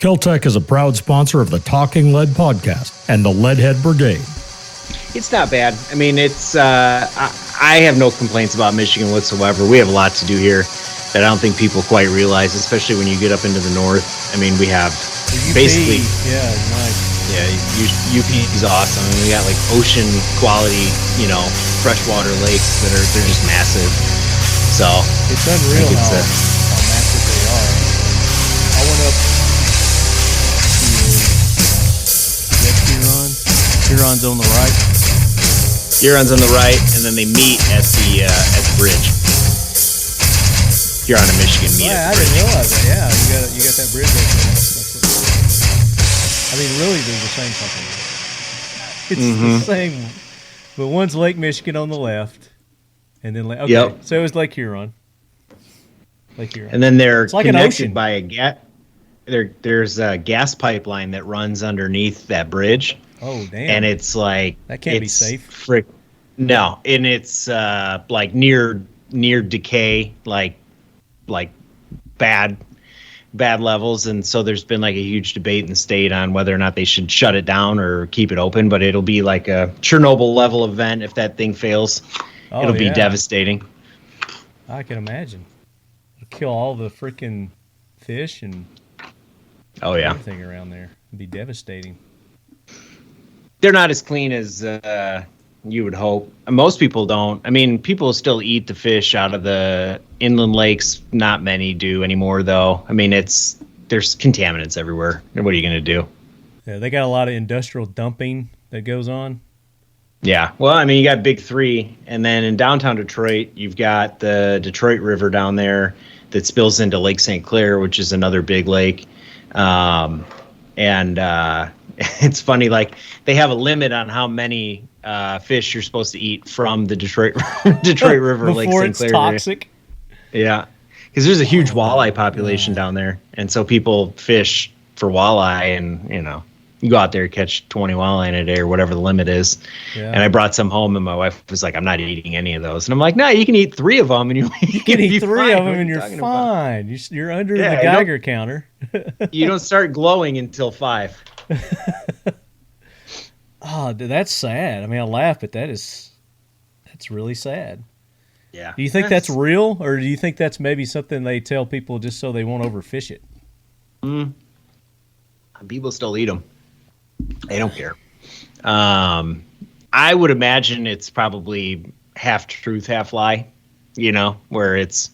Keltec is a proud sponsor of the Talking Lead podcast and the Leadhead Brigade. It's not bad. I mean, it's I have no complaints about Michigan whatsoever. We have a lot to do here that I don't think people quite realize, especially when you get up into the north. I mean, we have basically... Yeah, nice. Yeah, UP is awesome. I mean, we got like ocean quality, freshwater lakes they're just massive. So it's unreal how massive they are. I went up to Huron's on the right. Huron's on the right, and then they meet at the bridge. Huron and Michigan meet at the bridge. I didn't realize that. Yeah, you got that bridge right there. I mean, really, they're the same fucking. It's the same, but one's Lake Michigan on the left, and then so it was Lake Huron. And then they're like connected by a there's a gas pipeline that runs underneath that bridge. Oh damn! And it's like that can't be safe. No, and it's like near decay, like bad levels, and so there's been like a huge debate in the state on whether or not they should shut it down or keep it open. But it'll be like a Chernobyl level event if that thing fails. It'll be devastating. I can imagine. It'll kill all the freaking fish and everything around there. It'd be devastating. They're not as clean as you would hope. Most people don't. I mean, people still eat the fish out of the inland lakes. Not many do anymore, though. I mean, there's contaminants everywhere. What are you going to do? Yeah, they got a lot of industrial dumping that goes on. Yeah. Well, I mean, you got Big Three, and then in downtown Detroit, you've got the Detroit River down there that spills into Lake St. Clair, which is another big lake. It's funny, like they have a limit on how many fish you're supposed to eat from the Detroit River, Lake St. Clair. Before it's toxic. Yeah, because there's a huge walleye population down there, and so people fish for walleye, and you go out there and catch 20 walleye in a day or whatever the limit is. Yeah. And I brought some home, and my wife was like, "I'm not eating any of those," and I'm like, "No, you can eat 3 of them, and you can eat 3 of them, and you're fine. You're under the Geiger counter. You don't start glowing until 5. Oh, that's sad. I mean, I laugh, but that's really sad. Yeah. Do you think that's real, or do you think that's maybe something they tell people just so they won't overfish it? People still eat them. They don't care. I would imagine it's probably half truth, half lie, where it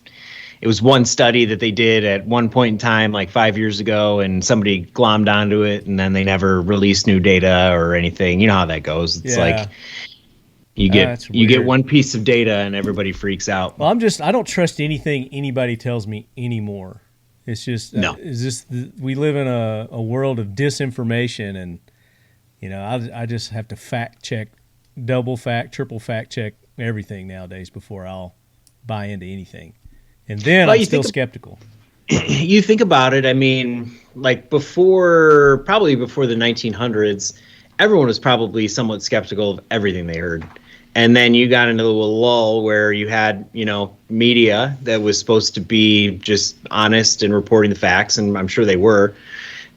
was one study that they did at one point in time, like 5 years ago, and somebody glommed onto it, and then they never released new data or anything. You know how that goes. It's like you get one piece of data and everybody freaks out. Well, I don't trust anything anybody tells me anymore. It's just we live in a world of disinformation, and I just have to fact check, double fact, triple fact check everything nowadays before I'll buy into anything. And then I'm still skeptical. You think about it, I mean, like probably before the 1900s, everyone was probably somewhat skeptical of everything they heard. And then you got into a lull where you had, media that was supposed to be just honest and reporting the facts, and I'm sure they were.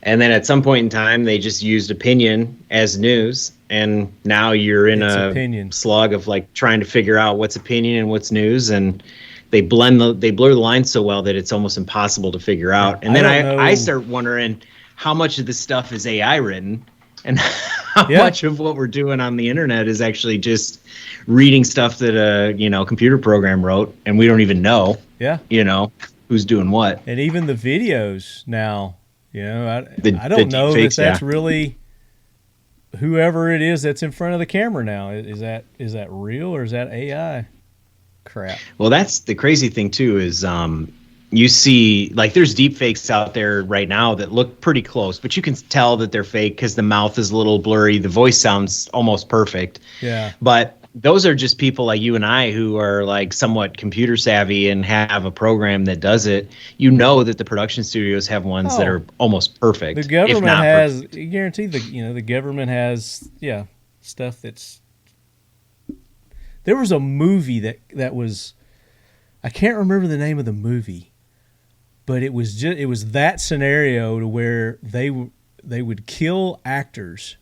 And then at some point in time, they just used opinion as news. And now you're in a slug of like trying to figure out what's opinion and what's news, and they blur the lines so well that it's almost impossible to figure out. And then I start wondering how much of this stuff is AI written, and how much of what we're doing on the internet is actually just reading stuff that a computer program wrote, and we don't even know. Yeah. Who's doing what. And even the videos now, I don't know if that's really whoever it is that's in front of the camera now. Is that real, or is that AI? Crap. Well, that's the crazy thing too, is you see, like, there's deep fakes out there right now that look pretty close, but you can tell that they're fake because the mouth is a little blurry, the voice sounds almost perfect. Yeah. But those are just people like you and I who are like somewhat computer savvy and have a program that does it. That the production studios have ones that are almost perfect. The government has, you guarantee the government has stuff that's. There was a movie that was, I can't remember the name of the movie, but it was that scenario to where they would kill actors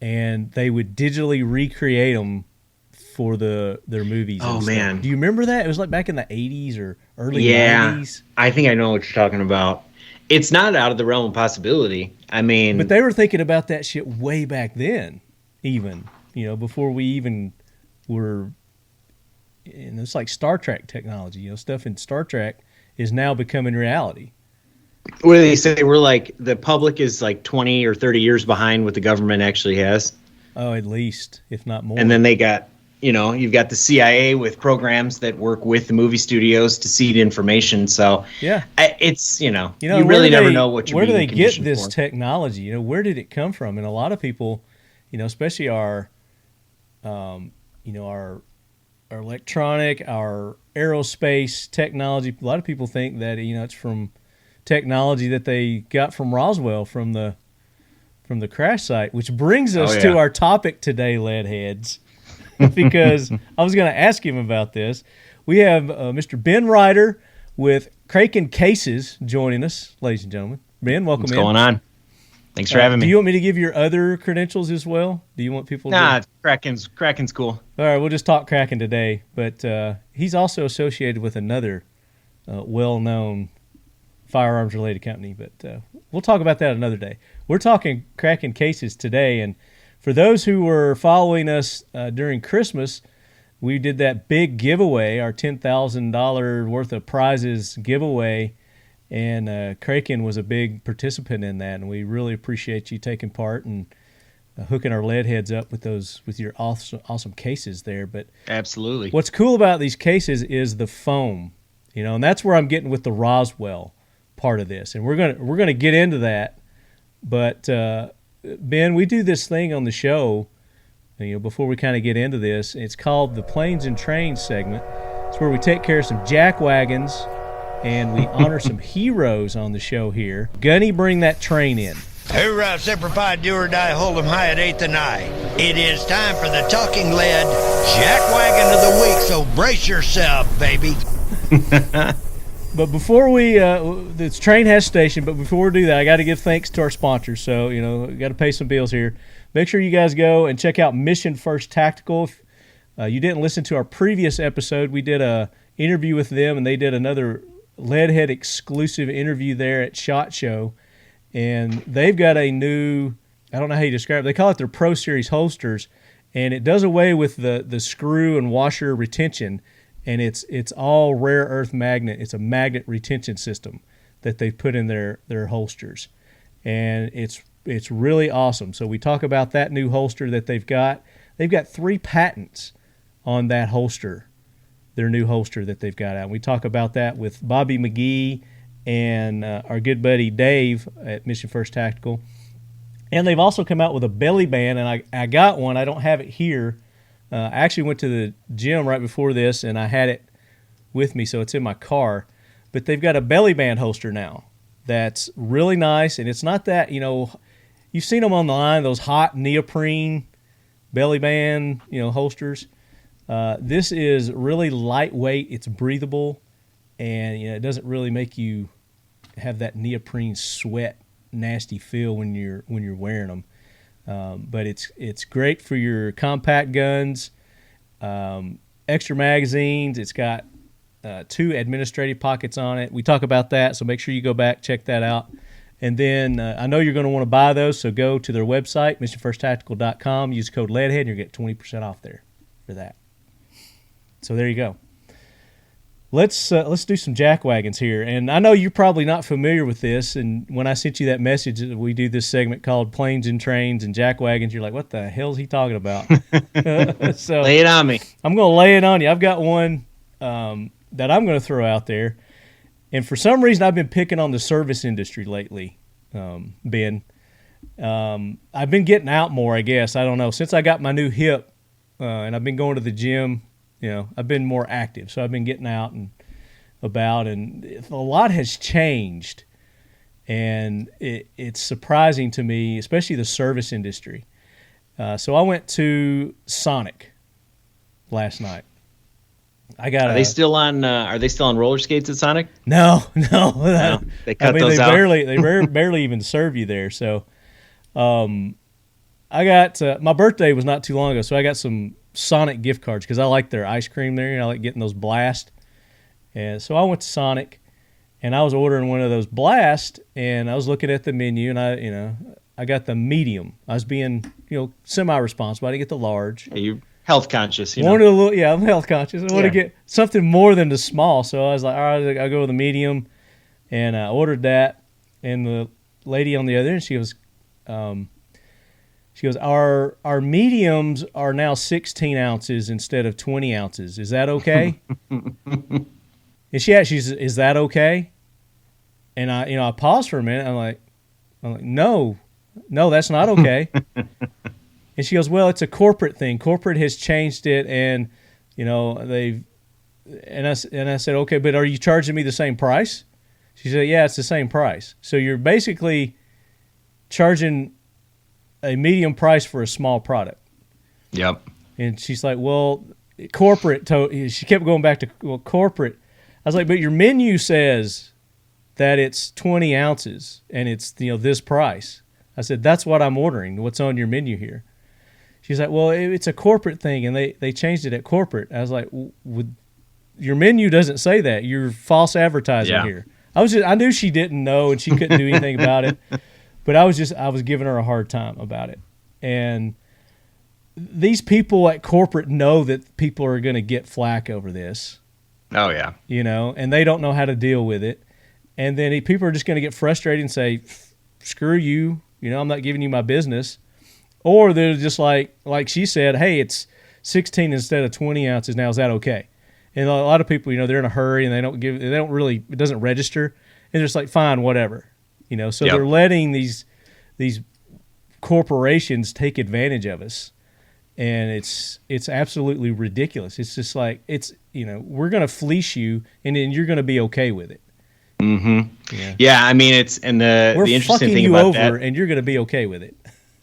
and they would digitally recreate them for their movies. Oh, and man. stuff. Do you remember that? It was like back in the 80s or early 90s. I think I know what you're talking about. It's not out of the realm of possibility. I mean, but they were thinking about that shit way back then, even, before we even were. And it's like Star Trek technology, stuff in Star Trek is now becoming reality. What do they say? We're like, the public is like 20 or 30 years behind what the government actually has. Oh, at least, if not more. And then they got, you've got the CIA with programs that work with the movie studios to seed information. So yeah, it's, you really never know what you're where do they get conditioned this for. technology? Where did it come from? And a lot of people, especially our electronic, our aerospace technology, a lot of people think that, it's from technology that they got from Roswell, from the crash site, which brings us to our topic today, Leadheads. Because I was going to ask him about this. We have Mr. Ben Ryder with KRAKEN Cases joining us, ladies and gentlemen. Ben, welcome in. What's going on? Thanks for having me. Do you want me to give your other credentials as well? Do you want people to... Nah, Kraken's cool. All right, we'll just talk Kraken today. But he's also associated with another well-known firearms-related company. But we'll talk about that another day. We're talking KRAKEN Cases today, and for those who were following us during Christmas, we did that big giveaway, our $10,000 worth of prizes giveaway, and KRAKEN was a big participant in that, and we really appreciate you taking part and hooking our lead heads up with your awesome cases there. But absolutely, what's cool about these cases is the foam, and that's where I'm getting with the Roswell part of this, and we're gonna get into that, but. Ben, we do this thing on the show, before we kind of get into this. It's called the Planes and Trains segment. It's where we take care of some jack wagons and we honor some heroes on the show here. Gunny, bring that train in. Hoorah, Semper Fi, do or die, hold 'em high at 8th and I. It is time for the Talking Lead Jack Wagon of the Week, so brace yourself, baby. But before this train has station, but before we do that, I got to give thanks to our sponsors. So, got to pay some bills here. Make sure you guys go and check out Mission First Tactical. If you didn't listen to our previous episode, we did a interview with them, and they did another Leadhead exclusive interview there at SHOT Show. And they've got a new, I don't know how you describe it, they call it their Pro Series holsters, and it does away with the screw and washer retention. And it's all rare earth magnet. It's a magnet retention system that they've put in their holsters, and it's really awesome. So we talk about that new holster that they've got. They've got 3 patents on that holster, their new holster that they've got out. And we talk about that with Bobby McGee and our good buddy Dave at Mission First Tactical. And they've also come out with a belly band, and I got one. I don't have it here. I actually went to the gym right before this, and I had it with me, so it's in my car. But they've got a belly band holster now that's really nice, and it's not that, you've seen them online, those hot neoprene belly band, holsters. This is really lightweight. It's breathable, and it doesn't really make you have that neoprene sweat nasty feel when you're wearing them. But it's great for your compact guns, extra magazines. It's got 2 administrative pockets on it. We talk about that, so make sure you go back, check that out. And then I know you're going to want to buy those, so go to their website, missionfirsttactical.com, use code LEADHEAD, and you'll get 20% off there for that. So there you go. Let's do some jack wagons here. And I know you're probably not familiar with this, and when I sent you that message, we do this segment called Planes and Trains and Jack Wagons, you're like, what the hell is he talking about? So lay it on me. I'm going to lay it on you. I've got one that I'm going to throw out there. And for some reason, I've been picking on the service industry lately, Ben. I've been getting out more, I guess. I don't know. Since I got my new hip and I've been going to the gym, I've been more active. So I've been getting out and about, and a lot has changed. And it's surprising to me, especially the service industry. So I went to Sonic last night. I got. Are they still on? Are they still on roller skates at Sonic? No. They cut those they out. barely even serve you there. So, I got my birthday was not too long ago, so I got some Sonic gift cards because I like their ice cream there. I like getting those Blast, and so I went to Sonic, and I was ordering one of those Blast, and I was looking at the menu, and I got the medium. I was being semi-responsible. I didn't get the large. Yeah, you're health conscious. I'm health conscious. I want to get something more than the small, so I was like, all right, I'll go with the medium, and I ordered that, and the lady on the other end, she goes, our mediums are now 16 ounces instead of 20 ounces. Is that okay? And she asked, is that okay? And I paused for a minute. I'm like, no, that's not okay. And she goes, well, it's a corporate thing. Corporate has changed it, and they've. And I said, okay, but are you charging me the same price? She said, yeah, it's the same price. So you're basically charging a medium price for a small product. Yep. And she's like, well, corporate. She kept going back to corporate. I was like, but your menu says that it's 20 ounces and it's this price. I said, that's what I'm ordering. What's on your menu here? She's like, well, it's a corporate thing, and they changed it at corporate. I was like, your menu doesn't say that. You're false advertising here. I knew she didn't know and she couldn't do anything about it. But I was giving her a hard time about it. And these people at corporate know that people are going to get flack over this. Oh, yeah. And they don't know how to deal with it. And then people are just going to get frustrated and say, screw you, I'm not giving you my business. Or they're just like she said, hey, it's 16 instead of 20 ounces now. Is that okay? And a lot of people, they're in a hurry and it doesn't register. And they're just like, fine, whatever. So they're letting these corporations take advantage of us, and it's absolutely ridiculous. It's just like we're going to fleece you, and then you're going to be okay with it. Mm-hmm. Yeah, I mean we're the interesting fucking thing you about over, that, and you're going to be okay with it.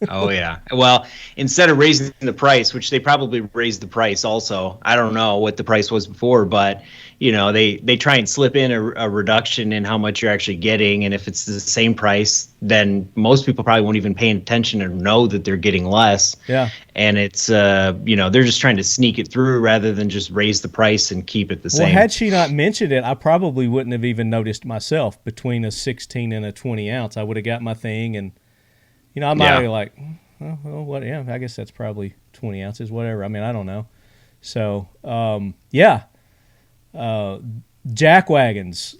Oh yeah. Well, instead of raising the price, which they probably raised the price also. I don't know what the price was before, but they try and slip in a reduction in how much you're actually getting, and if it's the same price, then most people probably won't even pay attention or know that they're getting less. Yeah. And it's they're just trying to sneak it through rather than just raise the price and keep it the same. Well, had she not mentioned it, I probably wouldn't have even noticed myself. Between a 16 and a 20 ounce, I would have got my thing, and I might be like, well, what? Yeah, I guess that's probably 20 ounces, whatever. I mean, I don't know. So, jack wagons,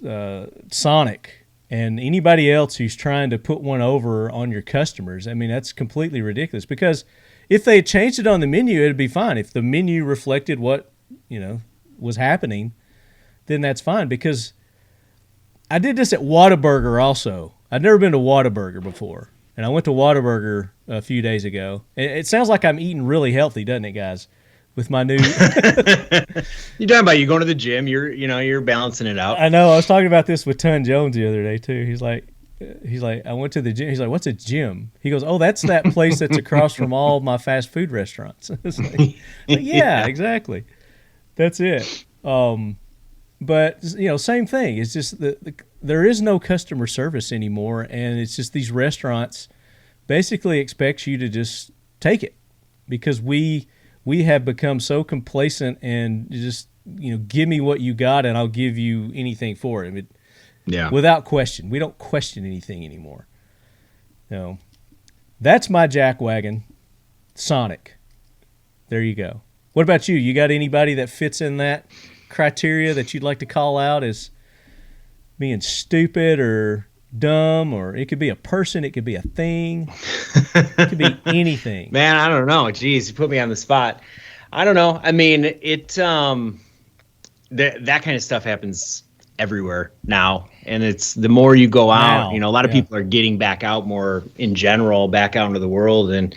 Sonic, and anybody else who's trying to put one over on your customers, I mean, that's completely ridiculous. Because if they changed it on the menu, it'd be fine. If the menu reflected what was happening, then that's fine. Because I did this at Whataburger also. I'd never been to Whataburger before. And I went to Whataburger a few days ago. It sounds like I'm eating really healthy, doesn't it, guys? With my new... You're talking about you going to the gym. You're balancing it out. I know. I was talking about this with Ton Jones the other day, too. He's like, I went to the gym. He's like, what's a gym? He goes, oh, that's that place that's across from all my fast food restaurants. It's like, yeah, exactly. That's it. But, same thing. It's just there is no customer service anymore, and it's just these restaurants basically expect you to just take it because we have become so complacent and just, give me what you got and I'll give you anything for it. Without question. We don't question anything anymore. That's my jackwagon, Sonic. There you go. What about you? You got anybody that fits in that criteria that you'd like to call out as being stupid or dumb, or it could be a person, it could be a thing, it could be anything? Man, I don't know. Jeez, you put me on the spot. I don't know. I mean, that kind of stuff happens everywhere now, and it's the more you go out, a lot of people are getting back out more in general, back out into the world, and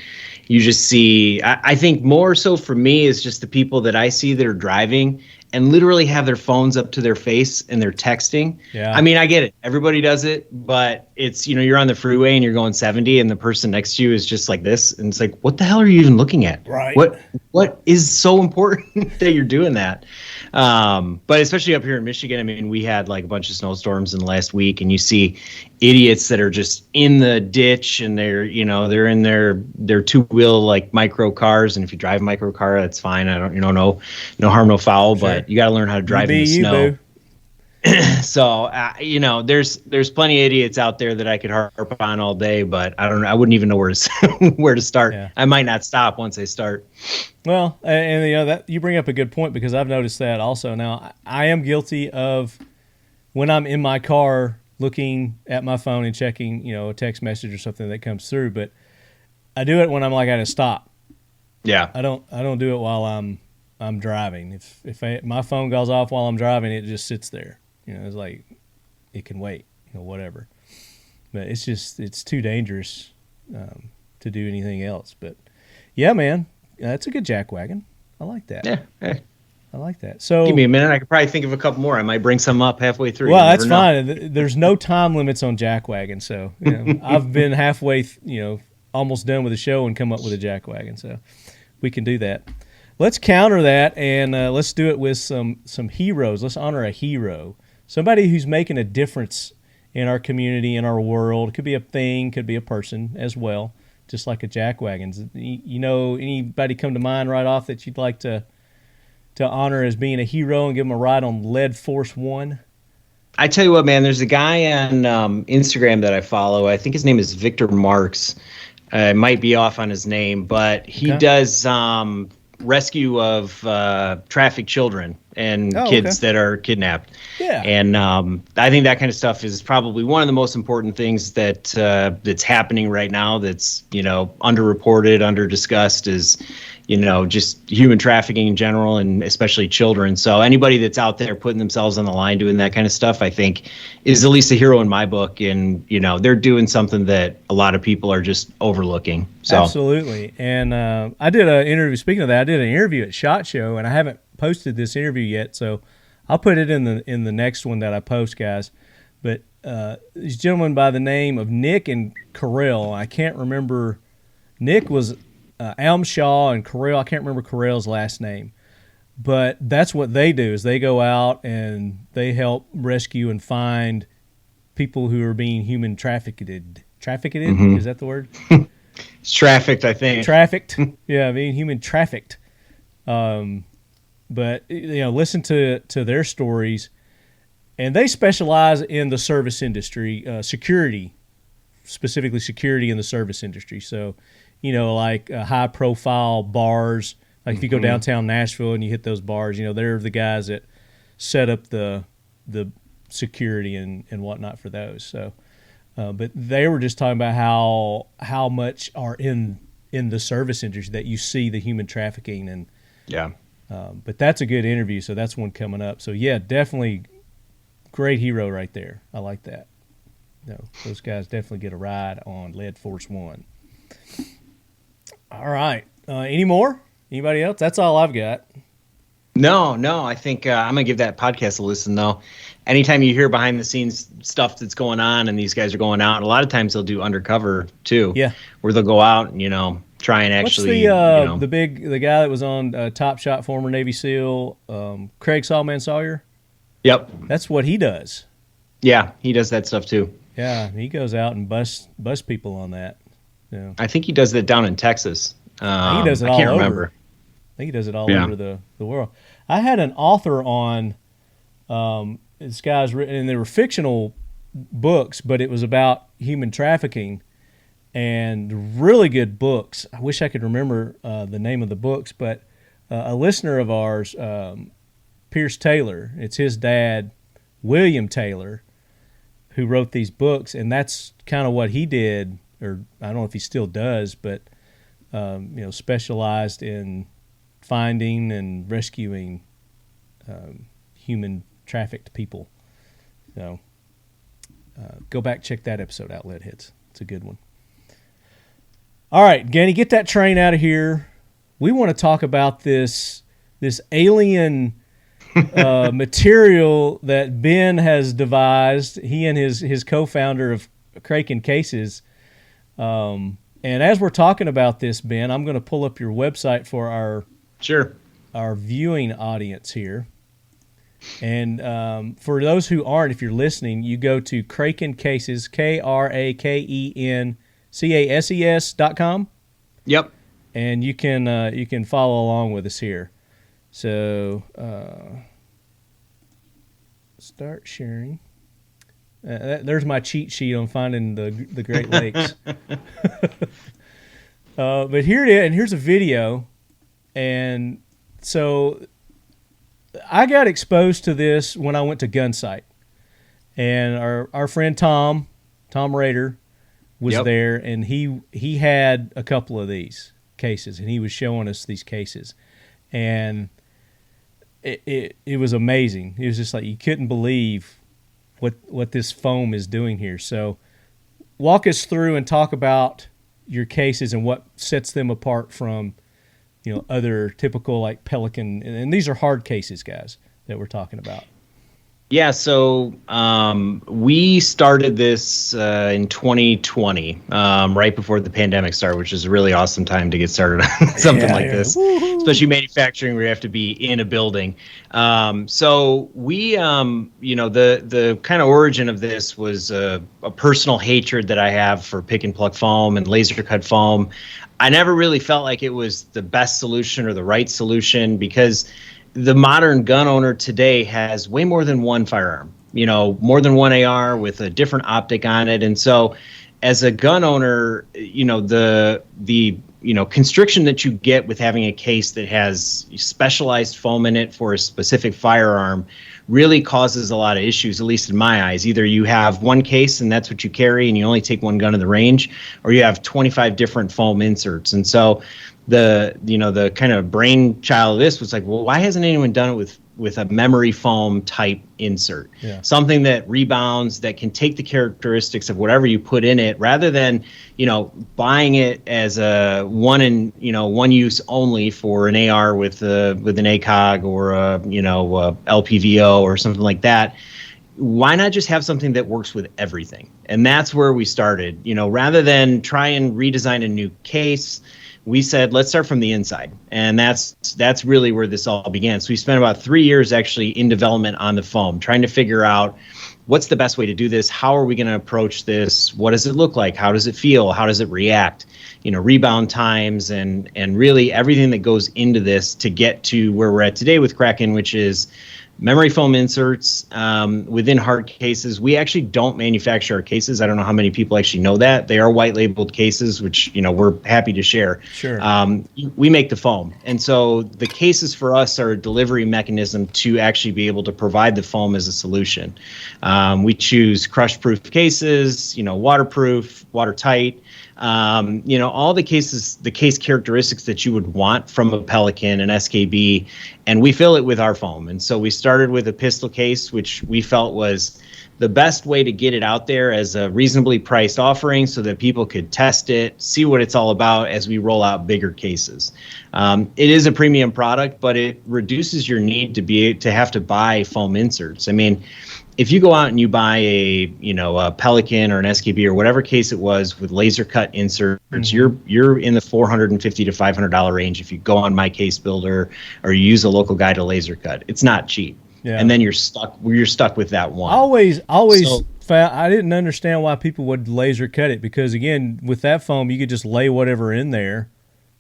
you just see. I think more so for me is just the people that I see that are driving and literally have their phones up to their face and they're texting. Yeah. I mean, I get it. Everybody does it, but it's, you're on the freeway and you're going 70 and the person next to you is just like this. And it's like, what the hell are you even looking at? Right. What is so important that you're doing that? But especially up here in Michigan, I mean, we had like a bunch of snowstorms in the last week, and you see idiots that are just in the ditch, and they're in their two-wheel like micro cars. And if you drive a micro car, that's fine. I don't, no harm, no foul. Sure. But you got to learn how to drive in the snow. So, there's plenty of idiots out there that I could harp on all day, but I don't know. I wouldn't even know where to start. Yeah. I might not stop once I start. Well, and that you bring up a good point, because I've noticed that also. Now, I am guilty of, when I'm in my car looking at my phone and checking, a text message or something that comes through, but I do it when I'm like at a stop. Yeah. I don't do it while I'm driving. If my phone goes off while I'm driving, it just sits there. It's like it can wait, whatever. But it's too dangerous to do anything else. But yeah, man, that's a good jack wagon. I like that. Yeah. I like that. So give me a minute. I could probably think of a couple more. I might bring some up halfway through. Well, that's fine. There's no time limits on jack wagon. So I've been halfway, almost done with the show and come up with a jack wagon. So we can do that. Let's counter that, and let's do it with some heroes. Let's honor a hero. Somebody who's making a difference in our community, in our world. It could be a thing, could be a person as well, just like a jack wagon. Anybody come to mind right off that you'd like to honor as being a hero and give them a ride on Lead Force One? I tell you what, man, there's a guy on Instagram that I follow. I think his name is Victor Marks. I might be off on his name, but he does rescue of trafficked children and kids that are kidnapped. Yeah. And I think that kind of stuff is probably one of the most important things that's happening right now that's, underreported, underdiscussed is, just human trafficking in general, and especially children. So anybody that's out there putting themselves on the line doing that kind of stuff, I think is at least a hero in my book. And, they're doing something that a lot of people are just overlooking. So absolutely. And I did an interview. Speaking of that, I did an interview at SHOT Show, and I haven't posted this interview yet, so I'll put it in the next one that I post, guys. But these gentlemen by the name of Nick and Carell, I can't remember. Nick was Almshaw, and Carell, I can't remember Carell's last name. But that's what they do, is they go out and they help rescue and find people who are being human trafficked. Trafficked? Mm-hmm. Is that the word? It's trafficked, I think. Trafficked. Yeah, being human trafficked. But listen to their stories, and they specialize in the service industry, security, specifically security in the service industry. So, like high profile bars, like if you go downtown Nashville and you hit those bars, they're the guys that set up the security and whatnot for those. So, but they were just talking about how much are in the service industry that you see the human trafficking and yeah. But that's a good interview, so that's one coming up. So, yeah, definitely great hero right there. I like that. Those guys definitely get a ride on Lead Force One. All right. Any more? Anybody else? That's all I've got. No. I think I'm going to give that podcast a listen, though. Anytime you hear behind-the-scenes stuff that's going on and these guys are going out, a lot of times they'll do undercover, too. Yeah. Where they'll go out and, try and actually. What's the guy that was on Top Shot, former Navy SEAL, Craig Sawman Sawyer? Yep. That's what he does. Yeah, he does that stuff too. Yeah, he goes out and busts people on that. Yeah. I think he does that down in Texas. He does it all over. I can't remember. I think he does it all over the world. I had an author on. This guy's written, and they were fictional books, but it was about human trafficking. And really good books. I wish I could remember the name of the books, but a listener of ours, Pierce Taylor, it's his dad, William Taylor, who wrote these books, and that's kind of what he did, or I don't know if he still does, but specialized in finding and rescuing human trafficked people. So go back, check that episode out, Leadheads. It's a good one. All right, Ganny, get that train out of here. We want to talk about this alien material that Ben has devised, he and his co-founder of KRAKEN Cases. And as we're talking about this, Ben, I'm going to pull up your website for our viewing audience here. And for those who aren't, if you're listening, you go to KRAKEN Cases, KRAKENCASES.com. Yep. And you can follow along with us here. So start sharing. There's my cheat sheet on finding the Great Lakes. But here it is, and here's a video. And so I got exposed to this when I went to Gunsight. And our friend Tom Ryder was there, and he had a couple of these cases, and he was showing us these cases. And it was amazing. It was just like you couldn't believe what this foam is doing here. So walk us through and talk about your cases and what sets them apart from, other typical like Pelican. And these are hard cases, guys, that we're talking about. Yeah, so we started this in 2020, right before the pandemic started, which is a really awesome time to get started on something like this, especially manufacturing where you have to be in a building. So we, the kind of origin of this was a personal hatred that I have for pick and pluck foam and laser cut foam. I never really felt like it was the best solution or the right solution, because the modern gun owner today has way more than one firearm, more than one AR with a different optic on it. And so as a gun owner, the constriction that you get with having a case that has specialized foam in it for a specific firearm really causes a lot of issues, at least in my eyes. Either you have one case and that's what you carry and you only take one gun in the range, or you have 25 different foam inserts. And so the kind of brainchild of this was like, well, why hasn't anyone done it with a memory foam type insert? Something that rebounds, that can take the characteristics of whatever you put in it, rather than buying it as a one use only for an AR with an ACOG or a LPVO or something like that. Why not just have something that works with everything? And that's where we started. Rather than try and redesign a new case, we said, let's start from the inside. And that's really where this all began. So we spent about 3 years actually in development on the foam, trying to figure out what's the best way to do this? How are we going to approach this? What does it look like? How does it feel? How does it react? Rebound times and really everything that goes into this to get to where we're at today with KRAKEN, which is memory foam inserts within hard cases. We actually don't manufacture our cases. I don't know how many people actually know that. They are white labeled cases, which we're happy to share. Sure. We make the foam. And so the cases for us are a delivery mechanism to actually be able to provide the foam as a solution. We choose crush-proof cases, waterproof, watertight. All the case characteristics that you would want from a Pelican, an SKB, and we fill it with our foam. And so we started with a pistol case, which we felt was the best way to get it out there as a reasonably priced offering so that people could test it, see what it's all about as we roll out bigger cases. It is a premium product, but it reduces your need to have to buy foam inserts. I mean, if you go out and you buy a Pelican or an SKB or whatever case it was with laser cut inserts, you're in the $450 to $500 range if you go on My Case Builder or you use a local guy to laser cut. It's not cheap. Yeah. And then you're stuck with that one. I didn't understand why people would laser cut it, because again, with that foam you could just lay whatever in there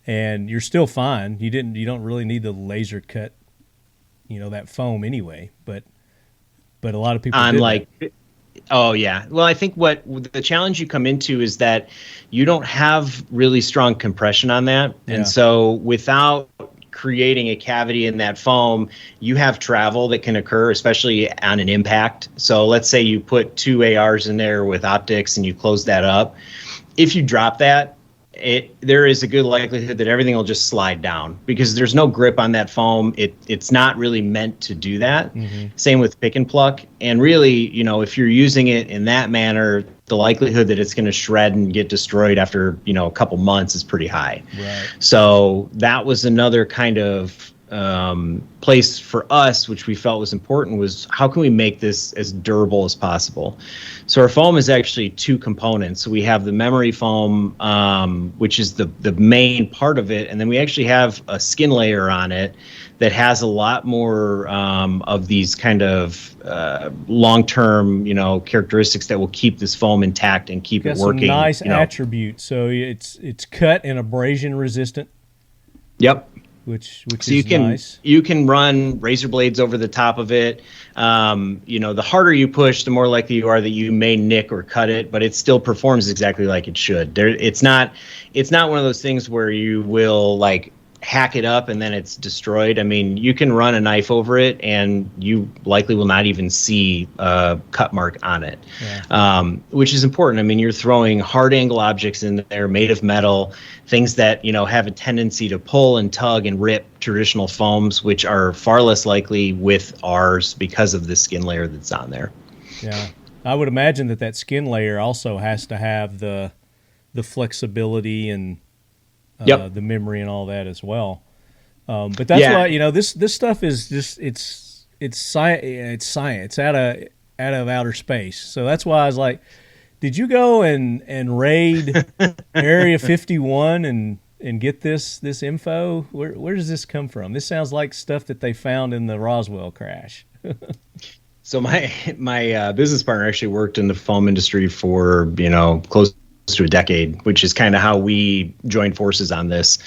and you're still fine. You don't really need the laser cut, that foam anyway, but a lot of people oh yeah. Well, I think what the challenge you come into is that you don't have really strong compression on that. Yeah. And so without creating a cavity in that foam, you have travel that can occur, especially on an impact. So let's say you put 2 ARs in there with optics and you close that up. If you drop that, there is a good likelihood that everything will just slide down because there's no grip on that foam. It's not really meant to do that. Mm-hmm. Same with pick and pluck. And really, if you're using it in that manner, the likelihood that it's going to shred and get destroyed after, a couple months is pretty high. Right. So that was another kind of place for us, which we felt was important, was how can we make this as durable as possible? So our foam is actually two components. So we have the memory foam, which is the main part of it, and then we actually have a skin layer on it that has a lot more of these kind of long-term, characteristics that will keep this foam intact and keep it working. Some nice attributes. So it's cut and abrasion resistant. Yep. Which so is nice. You can run razor blades over the top of it. The harder you push, the more likely you are that you may nick or cut it, but it still performs exactly like it should. It's not one of those things where you will hack it up and then it's destroyed. I mean, you can run a knife over it and you likely will not even see a cut mark on it, which is important. I mean, you're throwing hard angle objects in there made of metal, things that, have a tendency to pull and tug and rip traditional foams, which are far less likely with ours because of the skin layer that's on there. Yeah. I would imagine that skin layer also has to have the flexibility and the memory and all that as well. But that's why, this stuff is just, it's science out of outer space. So that's why I was like, did you go and raid Area 51 and get this info? Where does this come from? This sounds like stuff that they found in the Roswell crash. So my business partner actually worked in the foam industry for, close to a decade, which is kind of how we joined forces on this.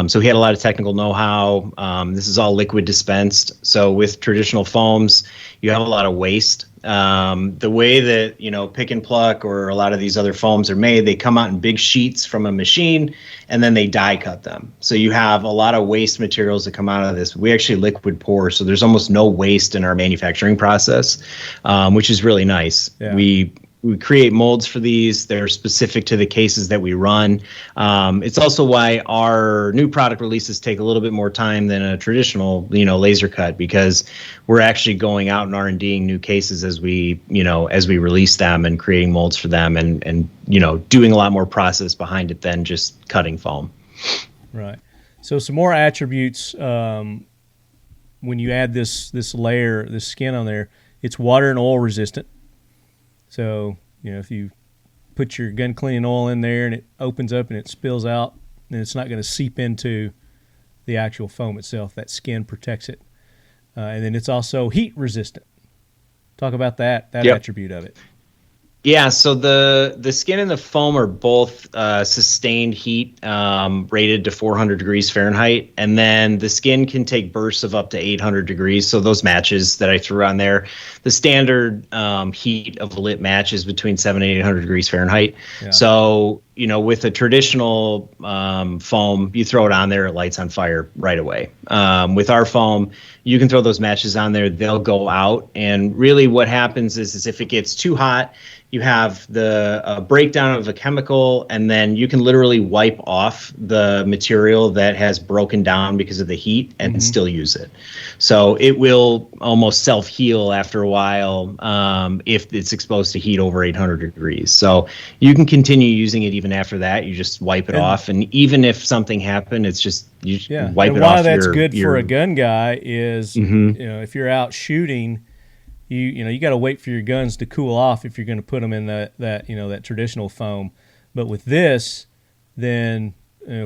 So he had a lot of technical know-how. This is all liquid dispensed. So with traditional foams, you have a lot of waste. The way that, Pick and Pluck or a lot of these other foams are made, they come out in big sheets from a machine and then they die cut them. So you have a lot of waste materials that come out of this. We actually liquid pour, so there's almost no waste in our manufacturing process, which is really nice. Yeah. We create molds for these. They're specific to the cases that we run. It's also why our new product releases take a little bit more time than a traditional, laser cut, because we're actually going out and R&Ding new cases as we release them and creating molds for them and doing a lot more process behind it than just cutting foam. Right. So some more attributes when you add this layer, this skin on there, it's water and oil resistant. So, if you put your gun cleaning oil in there and it opens up and it spills out, then it's not going to seep into the actual foam itself. That skin protects it. And then it's also heat resistant. Talk about that attribute of it. Yeah, so the skin and the foam are both sustained heat rated to 400 degrees Fahrenheit, and then the skin can take bursts of up to 800 degrees. So those matches that I threw on there, the standard heat of a lit match is between 700 and 800 degrees Fahrenheit. Yeah. So, with a traditional foam, you throw it on there, it lights on fire right away. With our foam, you can throw those matches on there, they'll go out. And really what happens is if it gets too hot, you have the breakdown of a chemical, and then you can literally wipe off the material that has broken down because of the heat and still use it. So it will almost self-heal after a while if it's exposed to heat over 800 degrees. So you can continue using it even after that. You just wipe it off, and even if something happened, it's just wipe it off. Why that's good for a gun guy is if you're out shooting, you got to wait for your guns to cool off if you're going to put them in that traditional foam. But with this, then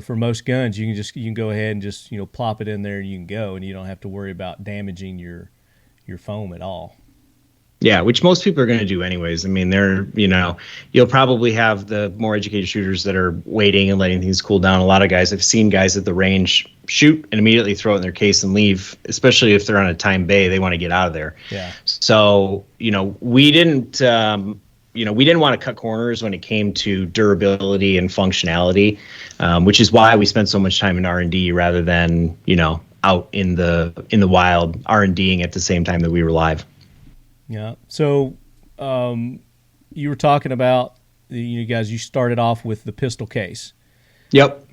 for most guns, you can go ahead and just plop it in there and you can go, and you don't have to worry about damaging your foam at all. Yeah, which most people are going to do anyways. I mean, you'll probably have the more educated shooters that are waiting and letting things cool down. A lot of guys, I've seen guys at the range shoot and immediately throw it in their case and leave, especially if they're on a timed bay, they want to get out of there. Yeah. So, we didn't want to cut corners when it came to durability and functionality, which is why we spent so much time in R&D rather than, out in the wild R&Ding at the same time that we were live. Yeah. So you were talking about you started off with the pistol case. Yep.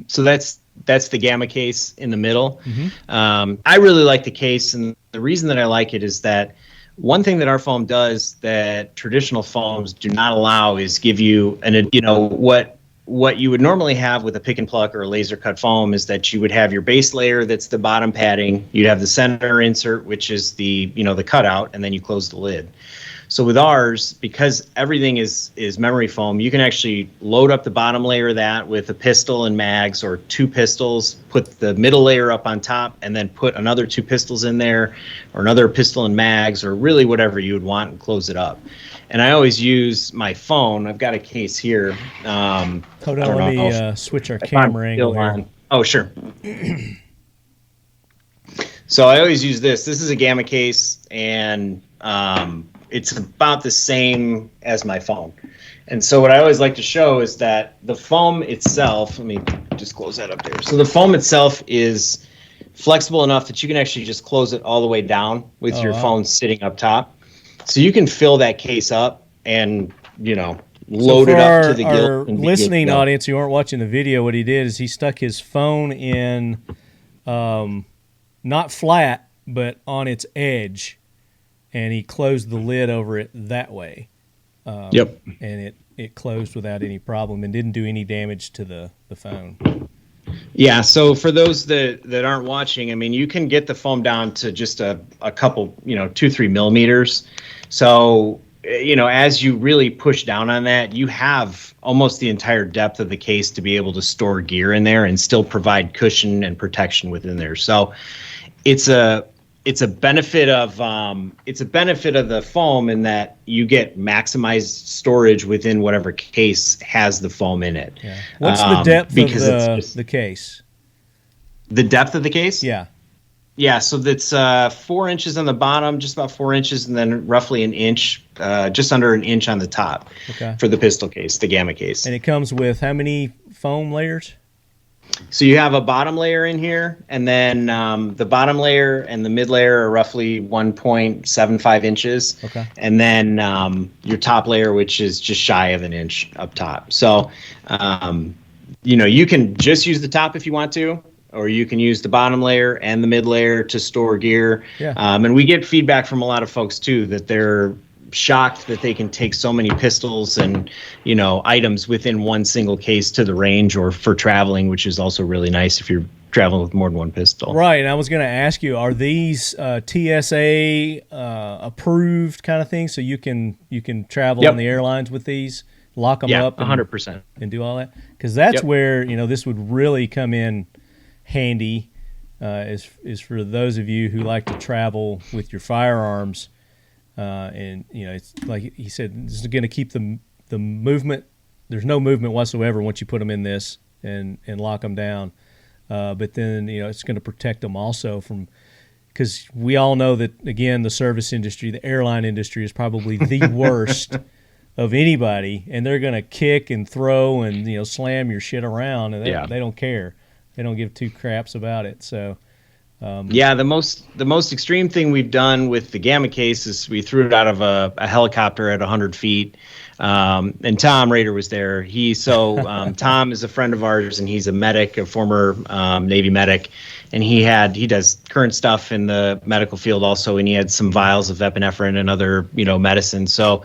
So that's the gamma case in the middle. I really like the case, and the reason that I like it is that one thing that our foam does that traditional foams do not allow is give you what what you would normally have with a pick and pluck or a laser cut foam is that you would have your base layer that's the bottom padding. You'd have the center insert, which is the, you know, the cutout, and then you close the lid. So with ours, because everything is memory foam, you can actually load up the bottom layer of that with a pistol and mags, or 2 pistols, put the middle layer up on top, and then put another 2 pistols in there, or another pistol and mags, or really whatever you would want, and close it up. And I always use my phone. I've got a case here. Hold on, let me switch our camera angle here. Oh, sure. So I always use this. This is a Gamma case, and it's about the same as my phone. And so what I always like to show is that the foam itself, let me just close that up there. So the foam itself is flexible enough that you can actually just close it all the way down with your phone sitting up top. So you can fill that case up and, you know, load it up to the gill. Our listening audience who aren't watching the video, what he did is he stuck his phone in not flat, but on its edge, and he closed the lid over it that way. Yep. And it closed without any problem and didn't do any damage to the phone. Yeah, so for those that aren't watching, I mean, you can get the foam down to just a couple, 2-3 millimeters. So, as you really push down on that, you have almost the entire depth of the case to be able to store gear in there and still provide cushion and protection within there. So it's a benefit of the foam in that you get maximized storage within whatever case has the foam in it. Yeah. What's the depth of the case? The depth of the case? Yeah. Yeah, so that's 4 inches on the bottom, just about 4 inches, and then roughly an inch, just under an inch on the top for the pistol case, the Gamma case. And it comes with how many foam layers? So you have a bottom layer in here, and then the bottom layer and the mid layer are roughly 1.75 inches. Okay. And then your top layer, which is just shy of an inch up top. So, you can just use the top if you want to, or you can use the bottom layer and the mid layer to store gear. Yeah. And we get feedback from a lot of folks, too, that they're shocked that they can take so many pistols and items within one single case to the range or for traveling, which is also really nice if you're traveling with more than one pistol. Right, and I was going to ask you, are these TSA approved kind of things, so you can travel on the airlines with these, lock them up, 100%, and do all that? Because that's where this would really come in handy. Is for those of you who like to travel with your firearms. And it's like he said, this is going to keep the movement. There's no movement whatsoever once you put them in this and lock them down. But then it's going to protect them also from, because we all know that, again, the service industry, the airline industry is probably the worst of anybody, and they're going to kick and throw and slam your shit around, and they don't care. They don't give two craps about it. So. The most extreme thing we've done with the Gamma case is we threw it out of a helicopter at 100 feet, and Tom Ryder was there. Tom is a friend of ours, and he's a medic, a former Navy medic, and he does current stuff in the medical field also, and he had some vials of epinephrine and other medicine. So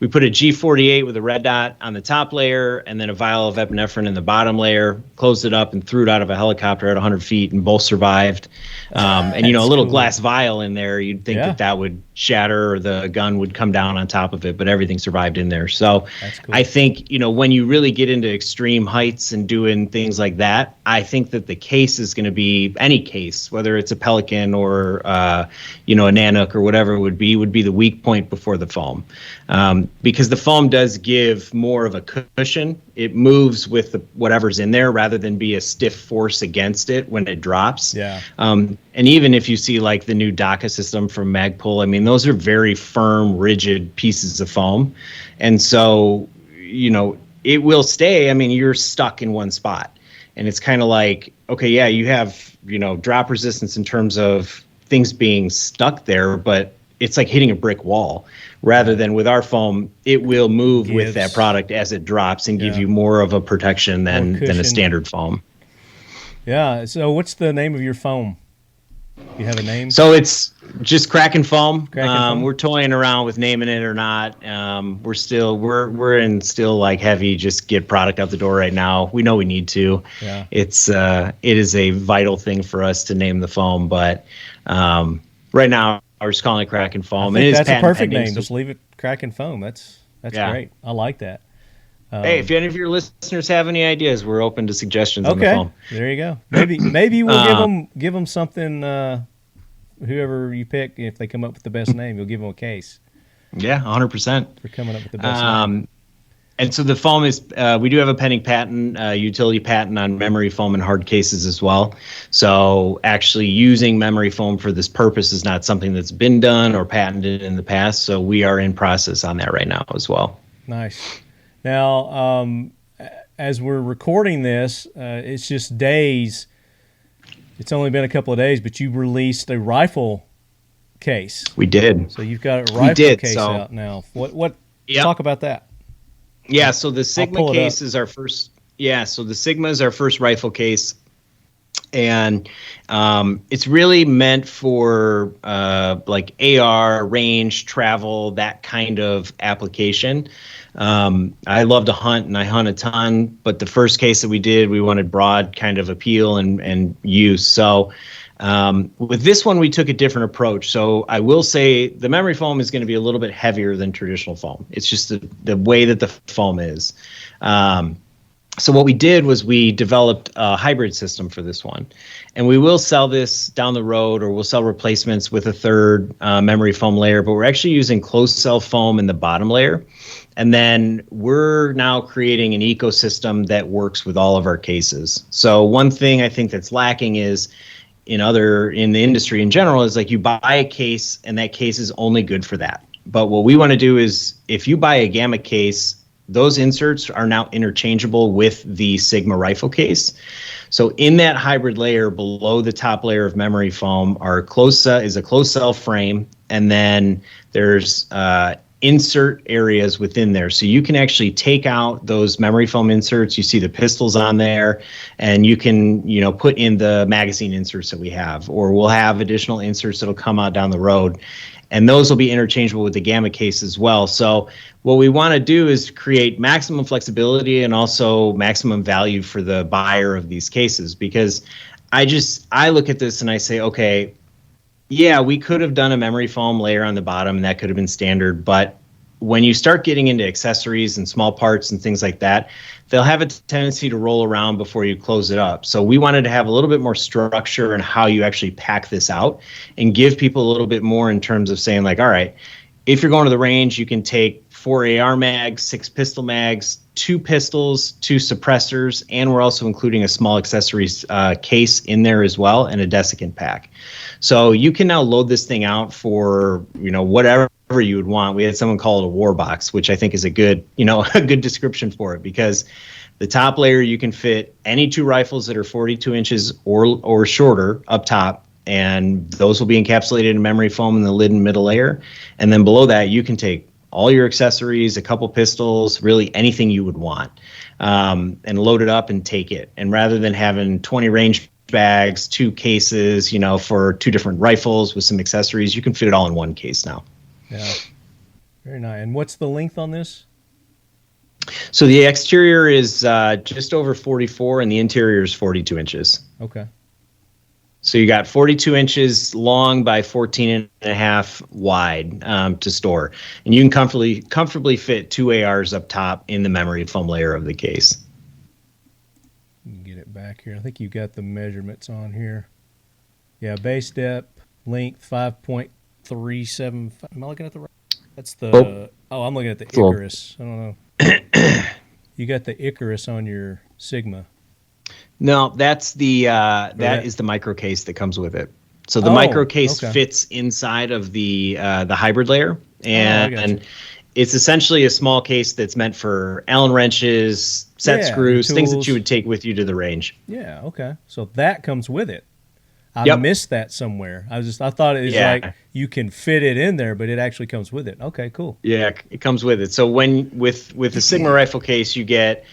we put a G48 with a red dot on the top layer and then a vial of epinephrine in the bottom layer, closed it up and threw it out of a helicopter at 100 feet, and both survived. And, a little glass vial in there, you'd think that would shatter or the gun would come down on top of it, but everything survived in there. So I think, when you really get into extreme heights and doing things like that, I think that the case is going to be any case, whether it's a Pelican or, a Nanook or whatever it would be the weak point before the foam. Because the foam does give more of a cushion. It moves with whatever's in there rather than be a stiff force against it when it drops. Yeah. And even if you see like the new DACA system from Magpul, I mean, those are very firm, rigid pieces of foam. And so, it will stay. I mean, you're stuck in one spot. And it's kind of like, okay, yeah, you have, drop resistance in terms of things being stuck there, but it's like hitting a brick wall. Rather than with our foam, it will move with that product as it drops and give you more of a protection than a standard foam. Yeah. So what's the name of your foam? You have a name? So it's just KRAKEN Foam. Foam. We're toying around with naming it or not. We're in still like heavy just get product out the door right now. We know we need to. Yeah. It is a vital thing for us to name the foam, but right now we're just calling it KRAKEN Foam. I think that's a perfect name. Just leave it KRAKEN Foam. That's great. I like that. Hey, if any of your listeners have any ideas, we're open to suggestions on the foam. There you go. Maybe we'll give them something. Whoever you pick, if they come up with the best name, you'll give them a case. Yeah, 100%. For coming up with the best name. And so the foam is, we do have a pending patent, utility patent on memory foam and hard cases as well. So actually using memory foam for this purpose is not something that's been done or patented in the past. So we are in process on that right now as well. Nice. Now, as we're recording this, it's just days. It's only been a couple of days, but you released a rifle case. We did. So you've got a rifle case out now. What? Yep. Talk about that. Yeah. So the Sigma case is our first. Yeah. So the Sigma is our first rifle case, and it's really meant for like AR, range, travel, that kind of application. I love to hunt and I hunt a ton, but the first case that we did, we wanted broad kind of appeal and use. So with this one, we took a different approach. So I will say the memory foam is going to be a little bit heavier than traditional foam. It's just the way that the foam is. So what we did was we developed a hybrid system for this one, and we will sell this down the road, or we'll sell replacements with a third memory foam layer, but we're actually using closed cell foam in the bottom layer. And then we're now creating an ecosystem that works with all of our cases. So one thing I think that's lacking is in the industry in general is like you buy a case and that case is only good for that. But what we want to do is if you buy a Gamma case, those inserts are now interchangeable with the Sigma rifle case. So in that hybrid layer below the top layer of memory foam is a closed cell frame, and then there's insert areas within there. So you can actually take out those memory foam inserts. You see the pistols on there, and you can, put in the magazine inserts that we have, or we'll have additional inserts that'll come out down the road. And those will be interchangeable with the Gamma case as well. So what we want to do is create maximum flexibility and also maximum value for the buyer of these cases, because I look at this and I say, okay, yeah, we could have done a memory foam layer on the bottom and that could have been standard, but when you start getting into accessories and small parts and things like that, they'll have a tendency to roll around before you close it up. So we wanted to have a little bit more structure in how you actually pack this out and give people a little bit more in terms of saying like, all right, if you're going to the range, you can take 4 AR mags, 6 pistol mags, 2 pistols, 2 suppressors, and we're also including a small accessories case in there as well, and a desiccant pack. So you can now load this thing out for, whatever you would want. We had someone call it a war box, which I think is a good description for it, because the top layer you can fit any 2 rifles that are 42 inches or shorter up top, and those will be encapsulated in memory foam in the lid and middle layer. And then below that, you can take all your accessories, a couple pistols, really anything you would want, and load it up and take it. And rather than having 20 range bags, 2 cases, for 2 different rifles with some accessories, you can fit it all in one case now. Yeah, very nice. And what's the length on this? So the exterior is just over 44 and the interior is 42 inches. Okay. So you got 42 inches long by 14 and a half wide to store. And you can comfortably fit 2 ARs up top in the memory foam layer of the case. Get it back here. I think you got the measurements on here. Yeah, base depth, length 5.37. Am I looking at the right? That's the. Oh, I'm looking at the Icarus. I don't know. You got the Icarus on your Sigma. No, that's that is the micro case that comes with it. So the micro case fits inside of the hybrid layer, and it's essentially a small case that's meant for Allen wrenches, set screws, things that you would take with you to the range. Yeah. Okay. So that comes with it. I missed that somewhere. I thought it was like you can fit it in there, but it actually comes with it. Okay, cool. Yeah, it comes with it. So with the Sigma rifle case, you get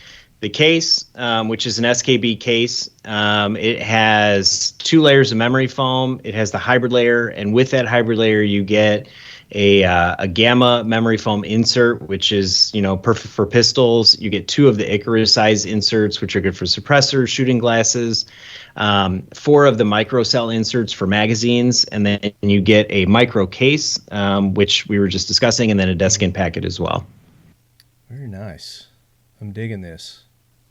the case, which is an SKB case. It has 2 layers of memory foam. It has the hybrid layer, and with that hybrid layer, you get a gamma memory foam insert, which is, perfect for pistols. You get 2 of the Icarus size inserts, which are good for suppressors, shooting glasses, 4 of the micro cell inserts for magazines, and then you get a micro case, which we were just discussing, and then a desk in packet as well. Very nice. I'm digging this.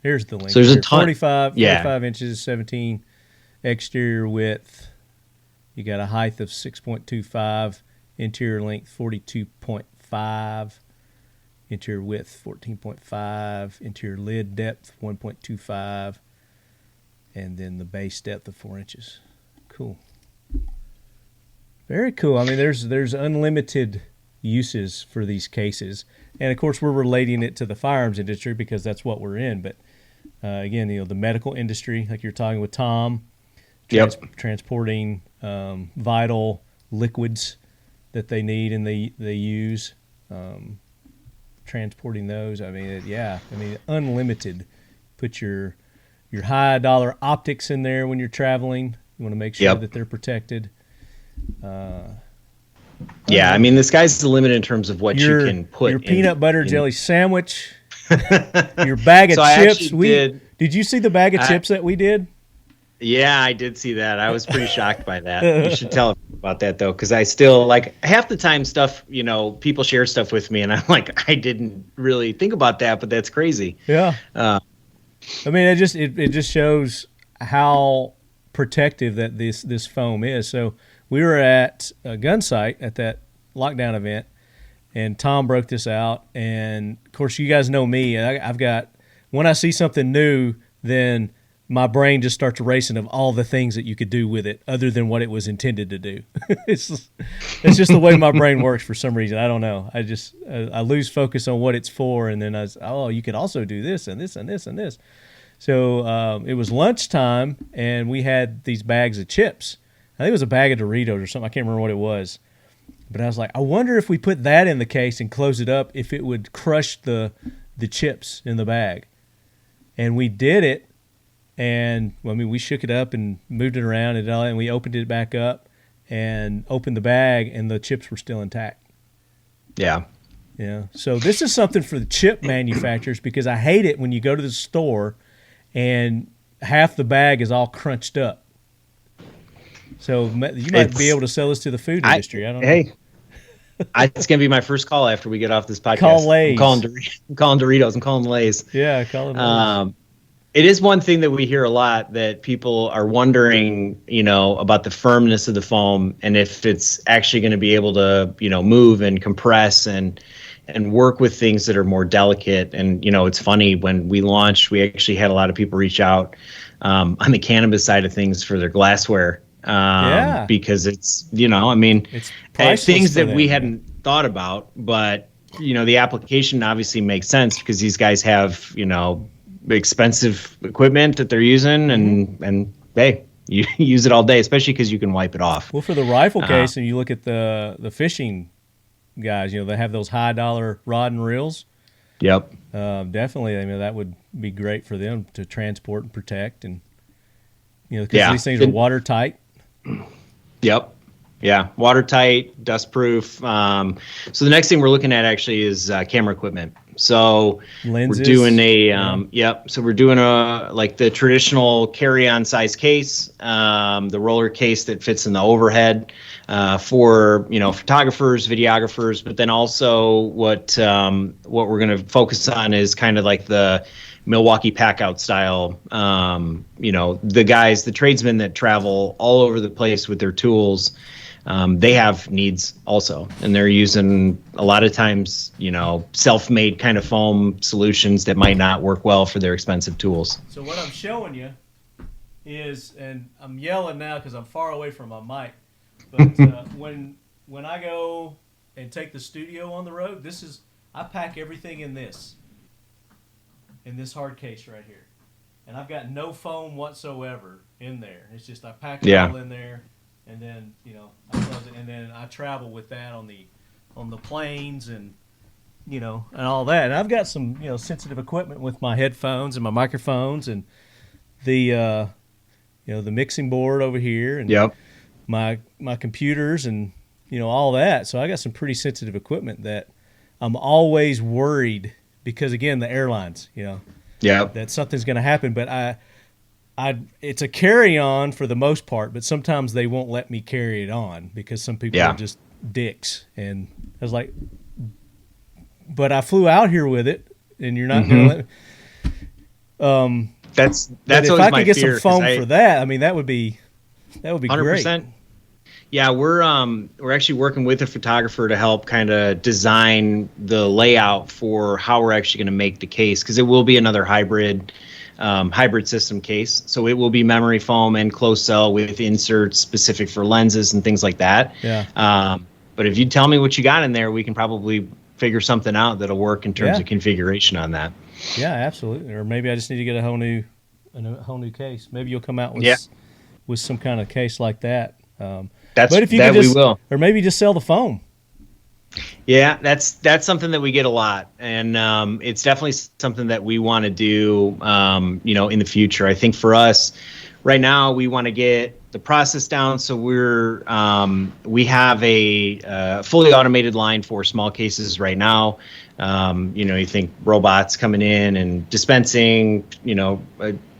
Here's the link. So there's a ton. 45 inches, 17 exterior width. You got a height of 6.25. Interior length 42.5, interior width 14.5, interior lid depth 1.25, and then the base depth of 4 inches. Cool. Very cool. I mean, there's unlimited uses for these cases, and of course we're relating it to the firearms industry because that's what we're in. But again, the medical industry, like you're talking with Tom, transporting vital liquids that they need and they use, transporting those. I mean, unlimited. Put your high dollar optics in there when you're traveling. You want to make sure that they're protected. I mean, the sky's the limit in terms of what you can put. Your peanut butter jelly sandwich, your bag of chips. Did you see the bag of chips that we did? Yeah, I did see that. I was pretty shocked by that. You should tell about that, though, because I still, half the time stuff, people share stuff with me, and I'm like, I didn't really think about that, but that's crazy. Yeah. I mean, it just shows how protective that this foam is. So we were at a gun site at that lockdown event, and Tom broke this out. And, of course, you guys know me. I've got – when I see something new, then – my brain just starts racing of all the things that you could do with it other than what it was intended to do. It's just the way my brain works for some reason. I don't know. I lose focus on what it's for, and then you could also do this and this and this and this. So it was lunchtime, and we had these bags of chips. I think it was a bag of Doritos or something. I can't remember what it was. But I was like, I wonder if we put that in the case and close it up, if it would crush the chips in the bag. And we did it. And we shook it up and moved it around and we opened it back up and opened the bag, and the chips were still intact. Yeah. Yeah. So this is something for the chip manufacturers, because I hate it when you go to the store and half the bag is all crunched up. So you might be able to sell this to the food industry. I don't know. Hey, it's going to be my first call after we get off this podcast. Call Lay's. I'm calling Doritos. I'm calling Lay's. Yeah, call it Lay's. It is one thing that we hear a lot, that people are wondering, about the firmness of the foam and if it's actually going to be able to, move and compress and work with things that are more delicate. And, it's funny, when we launched, we actually had a lot of people reach out on the cannabis side of things for their glassware. Because it's, it's things that we hadn't thought about, but, the application obviously makes sense because these guys have, expensive equipment that they're using, and hey, you use it all day, especially because you can wipe it off. Well, for the rifle case, and you look at the fishing guys, they have those high dollar rod and reels. Yep. Definitely. That would be great for them to transport and protect, and because these things are watertight. Yep. Yeah, watertight, dustproof. So the next thing we're looking at actually is camera equipment. So lenses. We're doing So we're doing the traditional carry-on size case, the roller case that fits in the overhead for photographers, videographers. But then also what we're going to focus on is kind of like the Milwaukee pack-out style. The tradesmen that travel all over the place with their tools. They have needs also, and they're using a lot of times, self-made kind of foam solutions that might not work well for their expensive tools. So what I'm showing you is, and I'm yelling now because I'm far away from my mic, but when I go and take the studio on the road, I pack everything in this hard case right here, and I've got no foam whatsoever in there. It's just I pack it all in there. And then I close it, and then I travel with that on the planes and and all that. And I've got some, sensitive equipment with my headphones and my microphones and the, the mixing board over here and my computers and, all that. So I got some pretty sensitive equipment that I'm always worried because, again, the airlines, that something's going to happen. But it's a carry-on for the most part, but sometimes they won't let me carry it on because some people are just dicks. And I was like, but I flew out here with it, and you're not going to let me. That's if always I my could get fear, some foam for that, I mean, that would be 100%. Great. Yeah, we're actually working with a photographer to help kind of design the layout for how we're actually going to make the case, because it will be another hybrid system case. So it will be memory foam and closed cell with inserts specific for lenses and things like that. Yeah. But if you tell me what you got in there, we can probably figure something out that'll work in terms of configuration on that. Yeah, absolutely. Or maybe I just need to get a whole new case. Maybe you'll come out with some kind of case like that. We will. Or maybe just sell the foam. Yeah, that's something that we get a lot, and it's definitely something that we want to do, in the future. I think for us, right now, we want to get the process down. So we have a fully automated line for small cases right now. You think robots coming in and dispensing,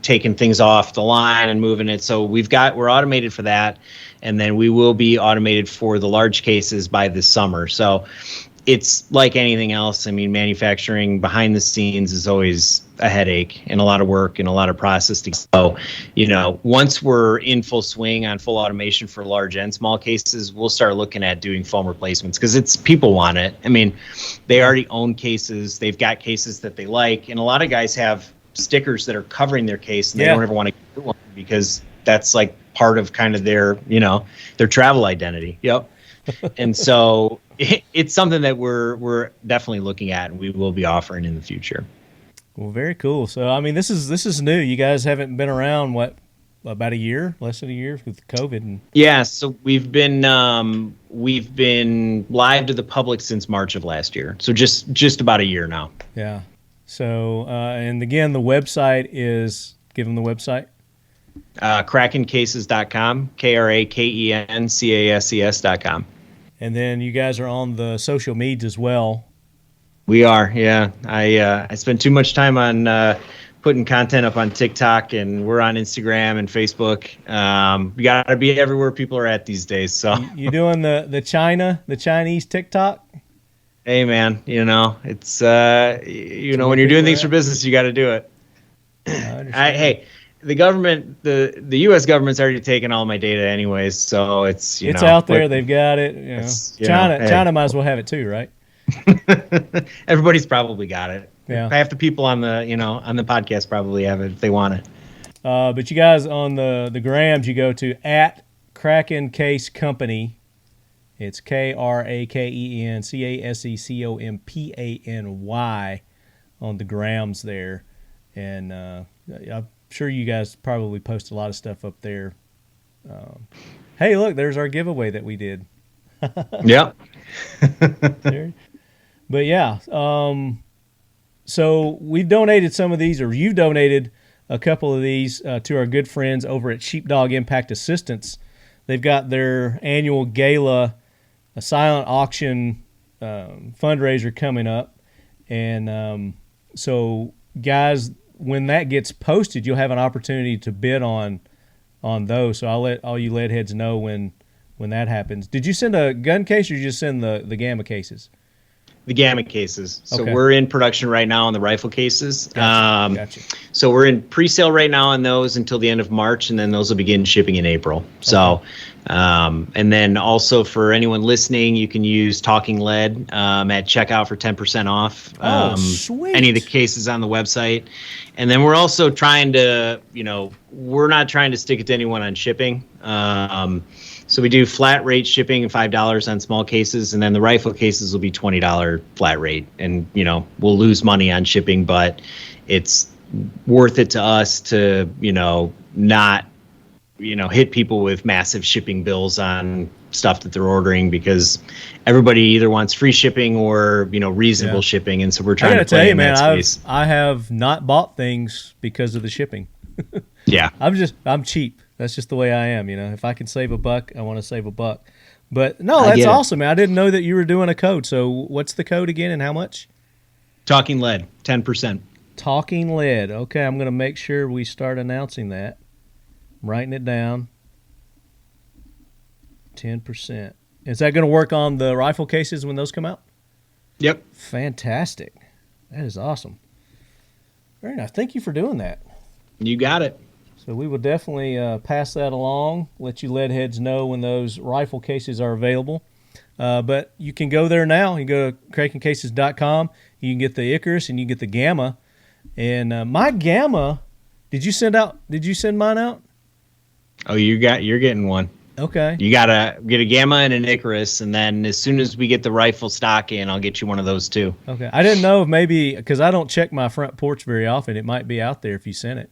taking things off the line and moving it. So we're automated for that. And then we will be automated for the large cases by this summer. So it's like anything else. I mean, manufacturing behind the scenes is always a headache and a lot of work and a lot of process to go. Once we're in full swing on full automation for large and small cases, we'll start looking at doing foam replacements because people want it. I mean, they already own cases. They've got cases that they like. And a lot of guys have stickers that are covering their case and they don't ever want to get one because that's like part of kind of their travel identity. Yep. And so it's something that we're definitely looking at and we will be offering in the future. Well, very cool. So, I mean, this is new. You guys haven't been around, about a year, less than a year with COVID? Yeah. So we've been live to the public since March of last year. So just about a year now. Yeah. So, and again, the website is, give them the website. KRAKENcases.com, KRAKENCASES.com. And then you guys are on the social medias as well. We are, yeah. I spend too much time on putting content up on TikTok, and we're on Instagram and Facebook. We got to be everywhere people are at these days. So you doing the Chinese TikTok? Hey man, it's when you're doing things for business, you got to do it. Hey. The government, the U.S. government's already taken all my data anyways, so it's out there. They've got it. China might as well have it too, right? Everybody's probably got it. Yeah. Half the people on the on the podcast probably have it if they want it. But you guys on the grams, you go to @KRAKEN Case Company. It's KRAKEN on the grams there, and I'm sure you guys probably post a lot of stuff up there. Hey, look, there's our giveaway that we did. Yeah. But yeah, so we've donated some of these, or you've donated a couple of these to our good friends over at Sheepdog Impact Assistance. They've got their annual gala, a silent auction fundraiser coming up. And so, guys, when that gets posted, you'll have an opportunity to bid on those. So I'll let all you lead heads know when that happens. Did you send a gun case or did you just send the gamma cases? The gamma cases. So okay. We're in production right now on the rifle cases. Gotcha. So we're in pre-sale right now on those until the end of March, and then those will begin shipping in April. So, and then also for anyone listening, you can use Talking Lead at checkout for 10% off. Sweet. Any of the cases on the website. And then we're also trying to, we're not trying to stick it to anyone on shipping. So we do flat rate shipping and $5 on small cases, and then the rifle cases will be $20 flat rate. And, we'll lose money on shipping, but it's worth it to us to, not, hit people with massive shipping bills on stuff that they're ordering, because everybody either wants free shipping or, reasonable shipping. And so we're trying to play in that space. I have not bought things because of the shipping. Yeah. I'm cheap. That's just the way I am. If I can save $1, I want to save $1. But no, that's awesome, man. I didn't know that you were doing a code. So what's the code again and how much? Talking Lead, 10%. Talking Lead. Okay, I'm going to make sure we start announcing that. I'm writing it down. 10%. Is that going to work on the rifle cases when those come out? Yep. Fantastic. That is awesome. Very nice. Thank you for doing that. You got it. So we will definitely pass that along, let you lead heads know when those rifle cases are available. But you can go there now. You can go to KRAKENCases.com. You can get the Icarus and you can get the Gamma. And my Gamma, did you send mine out? Oh, you're getting one. Okay. You gotta get a Gamma and an Icarus, and then as soon as we get the rifle stock in, I'll get you one of those too. Okay. I didn't know if maybe, because I don't check my front porch very often, it might be out there if you sent it.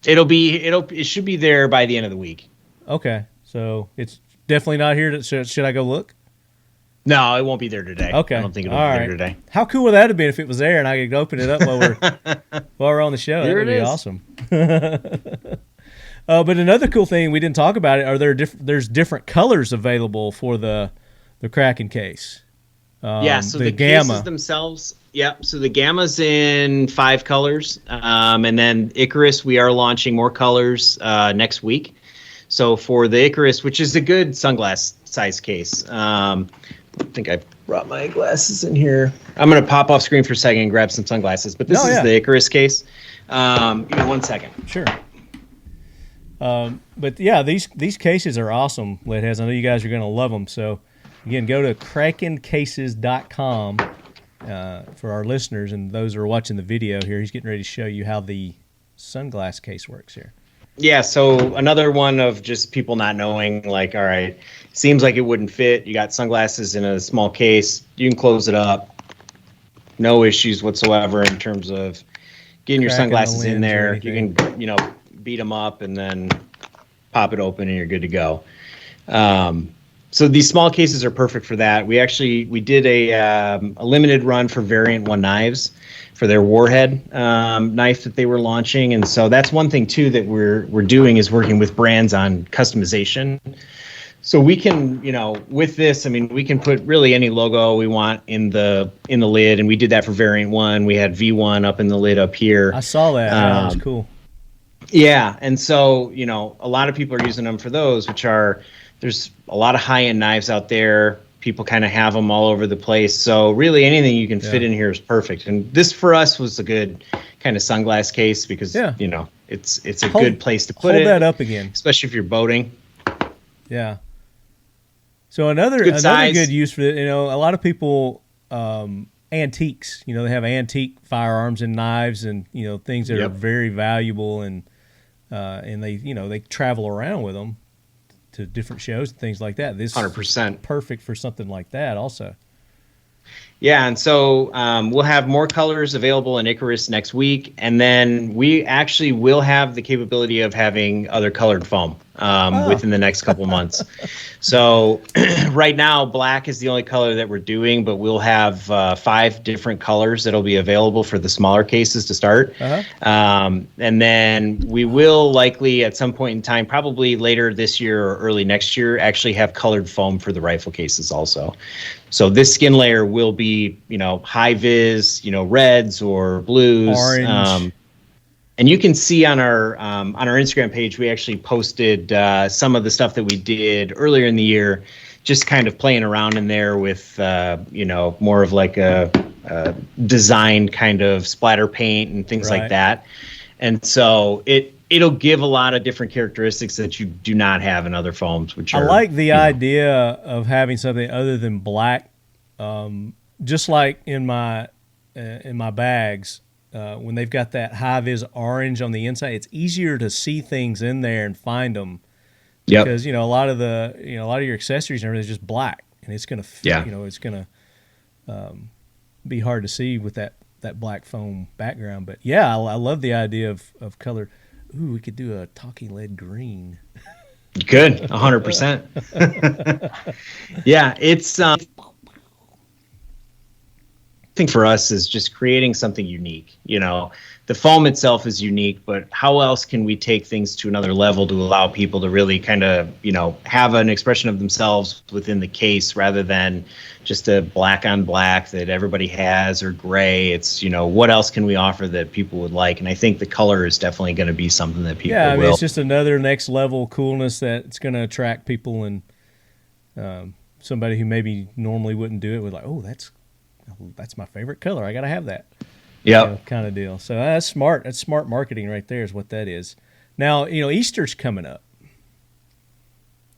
It should be there by the end of the week. Okay. So it's definitely not here. Should I go look? No, it won't be there today. Okay. I don't think it'll be there today. How cool would that have been if it was there and I could open it up while we're on the show? That would be awesome. But another cool thing we didn't talk about it, there's different colors available for the KRAKEN case. So the Gamma cases themselves. Yep. So the Gamma's in 5 colors, and then Icarus, we are launching more colors next week. So for the Icarus, which is a good sunglass size case, I think I brought my glasses in here. I'm going to pop off screen for a second and grab some sunglasses. But this is the Icarus case. Give me 1 second. Sure. But yeah, these cases are awesome, Leadheads. I know you guys are going to love them. So again, go to KRAKENCases.com for our listeners and those who are watching the video here. He's getting ready to show you how the sunglass case works here. Yeah, so another one of just people not knowing, like, all right, seems like it wouldn't fit. You got sunglasses in a small case. You can close it up. No issues whatsoever in terms of getting your sunglasses in there. You can, beat them up and then pop it open and you're good to go. So these small cases are perfect for that. We did a limited run for Variant 1 knives for their Warhead knife that they were launching. And so that's one thing too that we're doing is working with brands on customization. So we can, with this, we can put really any logo we want in the lid, and we did that for Variant 1. We had V1 up in the lid up here. I saw that. That was cool. Yeah, and so, a lot of people are using them for those, there's a lot of high-end knives out there. People kind of have them all over the place. So really anything you can fit in here is perfect. And this for us was a good kind of sunglass case because, it's a good place to put it. Hold that up again. Especially if you're boating. Yeah. So another good use for it, a lot of people, antiques, they have antique firearms and knives and, things that are very valuable and they travel around with them to different shows and things like that. This 100% is perfect for something like that also. Yeah, and so we'll have more colors available in Icarus next week, and then we actually will have the capability of having other colored foam within the next couple months. So right now, black is the only color that we're doing, but we'll have 5 different colors that'll be available for the smaller cases to start. And then we will likely at some point in time, probably later this year or early next year, actually have colored foam for the rifle cases also. So this skin layer will be, high vis, reds or blues. Orange. And you can see on our Instagram page, we actually posted some of the stuff that we did earlier in the year, just kind of playing around in there with, more of like a designed kind of splatter paint and things like that. And so it'll give a lot of different characteristics that you do not have in other foams, which are, I like the idea of having something other than black. Just like in my bags, when they've got that high vis orange on the inside, it's easier to see things in there and find them. Because a lot of your accessories and everything is just black, and it's gonna it's gonna be hard to see with that black foam background. But I love the idea of color. Ooh, we could do a talking lead green. Good, 100%. Yeah, it's I think for us is just creating something unique. The foam itself is unique, but how else can we take things to another level to allow people to really kind of, have an expression of themselves within the case rather than just a black on black that everybody has or gray. It's, what else can we offer that people would like? And I think the color is definitely going to be something that people will. It's just another next level coolness that's going to attract people, and somebody who maybe normally wouldn't do it would like, oh, that's my favorite color. I got to have that. Yeah, kind of deal. So that's smart. That's smart marketing right there is what that is. Now, Easter's coming up.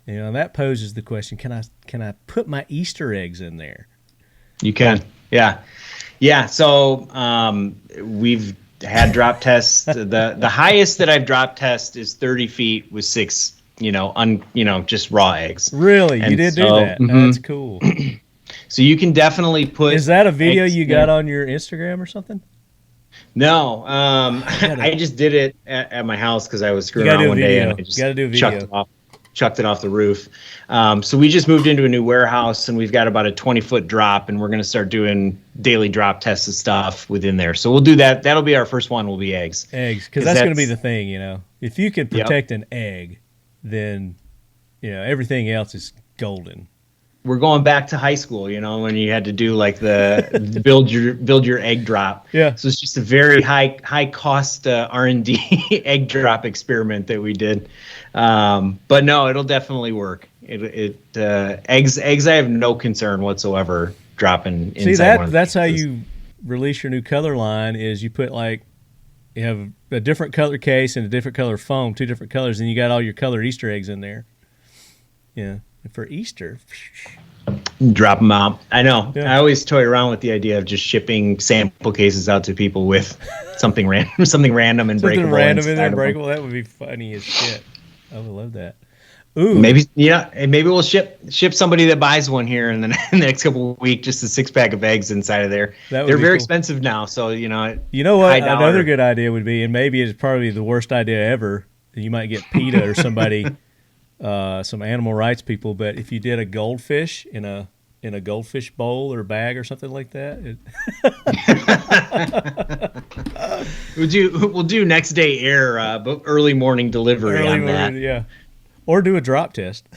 That poses the question, can I put my Easter eggs in there? You can. Yeah. So we've had drop tests. The highest that I've drop test is 30 feet with 6, just raw eggs. Really? You did do that? Mm-hmm. That's cool. So you can definitely put. Is that a video you got on your Instagram or something? No, I just did it at my house because I was screwing around one day and I just chucked it off the roof. So we just moved into a new warehouse and we've got about a 20-foot drop, and we're going to start doing daily drop tests of stuff within there. So we'll do that. That'll be our first one. Will be eggs. Because that's going to be the thing. If you can protect an egg, then everything else is golden. We're going back to high school, when you had to do like the build your egg drop. Yeah. So it's just a very high cost R&D egg drop experiment that we did. But no, it'll definitely work. Eggs. I have no concern whatsoever dropping. See, that's how you release your new color line. Is you put you have a different color case and a different color foam, 2 different colors, and you got all your colored Easter eggs in there. Yeah. For Easter, drop them out. I know. Yeah. I always toy around with the idea of just shipping sample cases out to people with something random and breakable. Something random in there, breakable. That would be funny as shit. I would love that. Ooh, maybe maybe we'll ship somebody that buys one here in the next couple of weeks, just a 6-pack of eggs inside of there. They're very cool. Expensive now, so You know what? Another good idea would be, and maybe it's probably the worst idea ever. You might get PETA or somebody. Some animal rights people, but if you did a goldfish in a goldfish bowl or bag or something like that, we'll do next day air, but early morning delivery on that. Yeah, or do a drop test.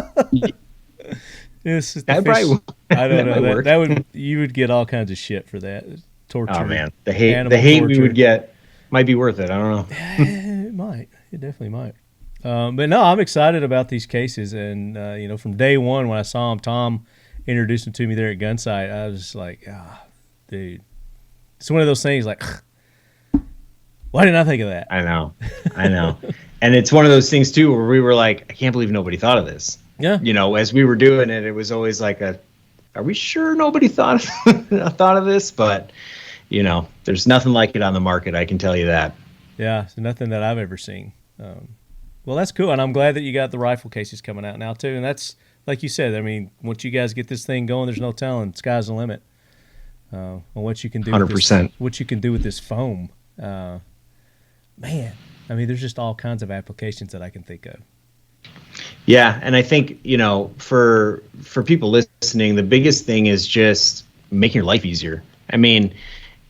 That probably I don't know. That would you would get all kinds of shit for that. Torture. Oh man, the hate we would get might be worth it. I don't know. It might. It definitely might. But no, I'm excited about these cases, and from day one when I saw them, Tom introduced them to me there at Gunsight. I was just like, dude, it's one of those things like, why didn't I think of that? I know, and it's one of those things too where we were like, I can't believe nobody thought of this. Yeah, as we were doing it, it was always like are we sure nobody thought of this? But there's nothing like it on the market. I can tell you that. Yeah, it's nothing that I've ever seen. Well, that's cool, and I'm glad that you got the rifle cases coming out now too. And that's like you said. I mean, once you guys get this thing going, there's no telling. Sky's the limit on what you can do. 100%. What you can do with this foam, man. I mean, there's just all kinds of applications that I can think of. Yeah, and I think for people listening, the biggest thing is just making your life easier. I mean.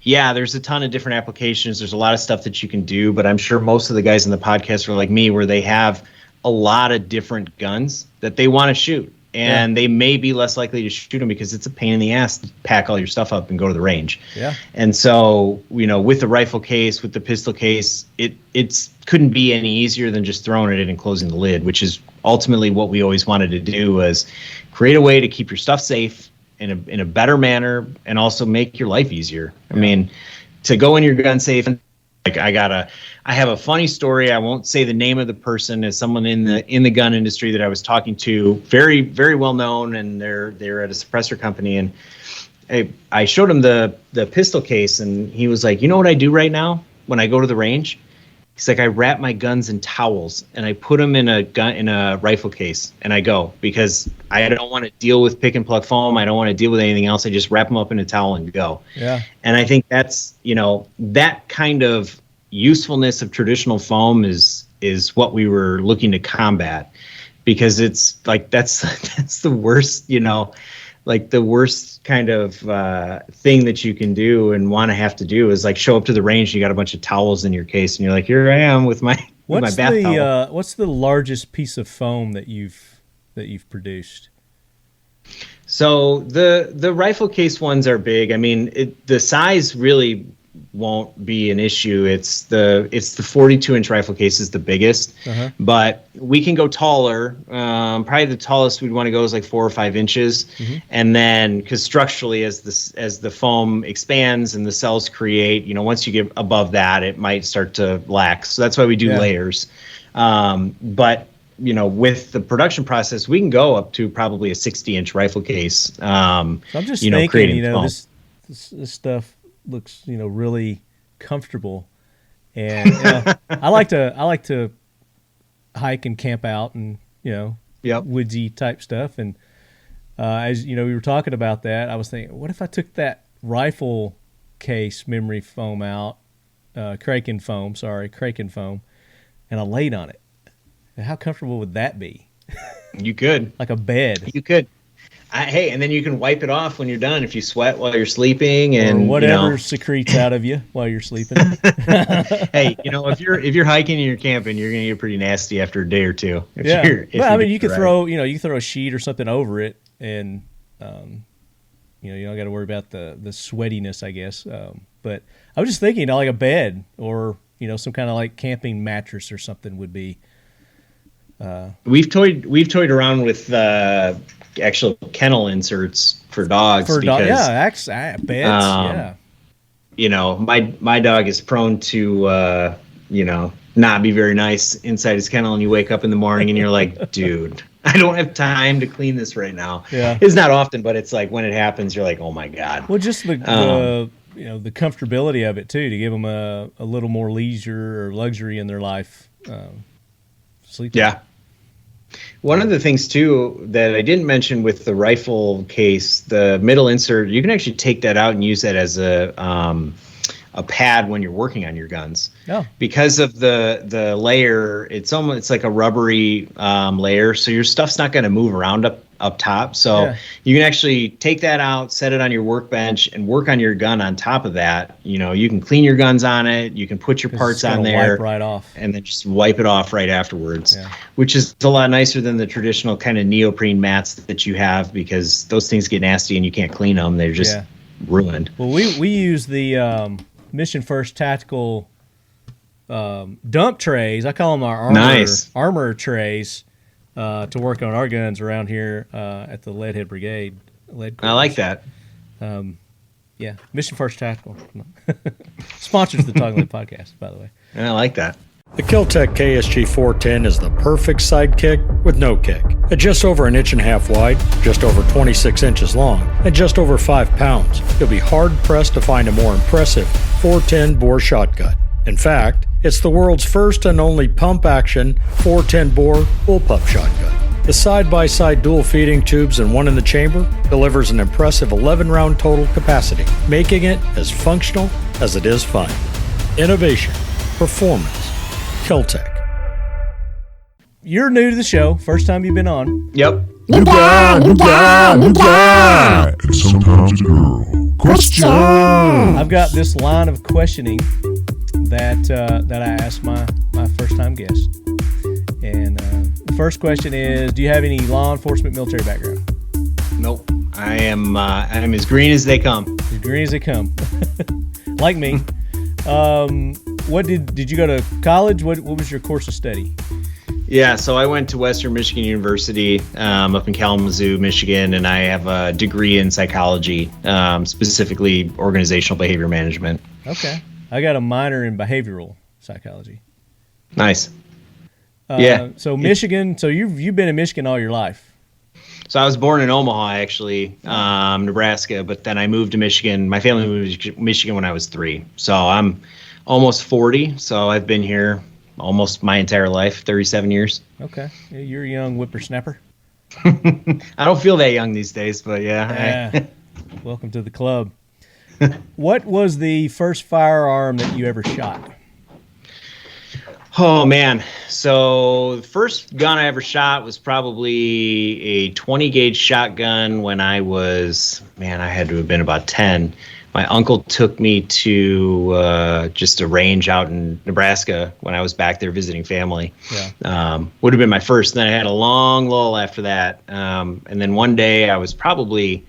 Yeah, there's a ton of different applications. There's a lot of stuff that you can do, but I'm sure most of the guys in the podcast are like me, where they have a lot of different guns that they want to shoot, and they may be less likely to shoot them because it's a pain in the ass to pack all your stuff up and go to the range. Yeah. And so, with the rifle case, with the pistol case, it couldn't be any easier than just throwing it in and closing the lid, which is ultimately what we always wanted to do, was create a way to keep your stuff safe in a better manner, and also make your life easier. I mean, to go in your gun safe, like I have a funny story. I won't say the name of the person, as someone in the gun industry that I was talking to, very, very well known, and they're at a suppressor company, and I showed him the pistol case, and he was like, you know what I do right now when I go to the range? He's like, I wrap my guns in towels and I put them in a rifle case, and I go, because I don't want to deal with pick and plug foam. I don't want to deal with anything else. I just wrap them up in a towel and go. Yeah. And I think that's, that kind of usefulness of traditional foam is is what we were looking to combat, because it's like that's the worst, like the worst kind of thing that you can do and want to have to do is like show up to the range and you got a bunch of towels in your case and you're like, here I am with my bath towel. What's the largest piece of foam that you've produced? So the rifle case ones are big. I mean, the size really won't be an issue. It's the 42-inch rifle case is the biggest, but we can go taller. Probably the tallest we'd want to go is like 4 or 5 inches, and then because structurally, as the foam expands and the cells create, once you get above that, it might start to lax. So that's why we do layers. But with the production process, we can go up to probably a 60-inch rifle case. So I'm just thinking, this stuff looks, really comfortable, and I like to hike and camp out and woodsy type stuff. And as we were talking about that, I was thinking, what if I took that rifle case memory foam out, KRAKEN Foam, and I laid on it? How comfortable would that be? You could. Like a bed. You could. Hey, and then you can wipe it off when you're done if you sweat while you're sleeping, and or whatever secretes out of you while you're sleeping. Hey, if you're hiking and you're camping, you're gonna get pretty nasty after a day or two. You could throw a sheet or something over it, and you don't got to worry about the sweatiness, I guess. But I was just thinking, like a bed or some kind of like camping mattress or something would be. We've toyed around with actual kennel inserts for dogs. Beds. My dog is prone to not be very nice inside his kennel, and you wake up in the morning and you're like, dude, I don't have time to clean this right now. Yeah, it's not often, but it's like when it happens, you're like, oh my god. Well, just the comfortability of it too, to give them a little more leisure or luxury in their life. Sleeping. Yeah. One of the things too that I didn't mention with the rifle case, the middle insert, you can actually take that out and use that as a pad when you're working on your guns. Oh. Because of the layer, it's like a rubbery layer, so your stuff's not going to move around up top. So you can actually take that out, set it on your workbench, and work on your gun on top of that. You can clean your guns on it. You can put your parts on there, wipe right off, and then just wipe it off right afterwards, which is a lot nicer than the traditional kind of neoprene mats that you have, because those things get nasty and you can't clean them. They're just ruined. Well, we use the Mission First Tactical dump trays. I call them our armor trays. To work on our guns around here at the Leadhead Brigade. I like that. Mission First Tactical. Sponsors the Talking Lead podcast, by the way. I like that. The Kel-Tec KSG 410 is the perfect sidekick with no kick. At just over 1.5 inches wide, just over 26 inches long, and just over 5 pounds, you'll be hard-pressed to find a more impressive 410 bore shotgun. In fact, it's the world's first and only pump-action 410 bore bullpup shotgun. The side-by-side dual feeding tubes and one in the chamber delivers an impressive 11-round total capacity, making it as functional as it is fun. Innovation, performance, Kel-Tec. You're new to the show. First time you've been on. Yep. New guy, and sometimes a girl. Question! I've got this line of questioning that I asked my first time guest. And the first question is, do you have any law enforcement military background? Nope. I'm as green as they come. As green as they come. Like me. What did you go to college? What was your course of study? Yeah, so I went to Western Michigan University up in Kalamazoo, Michigan, and I have a degree in psychology, specifically organizational behavior management. Okay. I got a minor in behavioral psychology. Nice. So Michigan. So you've been in Michigan all your life. So I was born in Omaha, actually, Nebraska, but then I moved to Michigan. My family moved to Michigan when I was 3. So I'm almost 40. So I've been here almost my entire life, 37 years. Okay. You're a young whippersnapper. I don't feel that young these days, but yeah. Welcome to the club. What was the first firearm that you ever shot? Oh man. So the first gun I ever shot was probably a 20 gauge shotgun when I was, man, I had to have been about 10. My uncle took me to just a range out in Nebraska when I was back there visiting family. Yeah. Would have been my first. Then I had a long lull after that. And then one day I was probably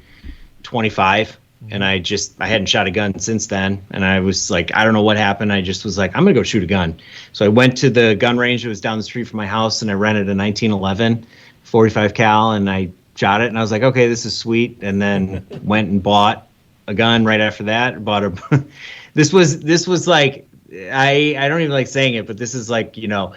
25 and I hadn't shot a gun since then. And I was like, I don't know what happened. I just was like, I'm going to go shoot a gun. So I went to the gun range that was down the street from my house and I rented a 1911 45 cal and I shot it. And I was like, okay, this is sweet. And then went and bought a gun right after that. Bought a, this was like, I don't even like saying it, but this is like, you know,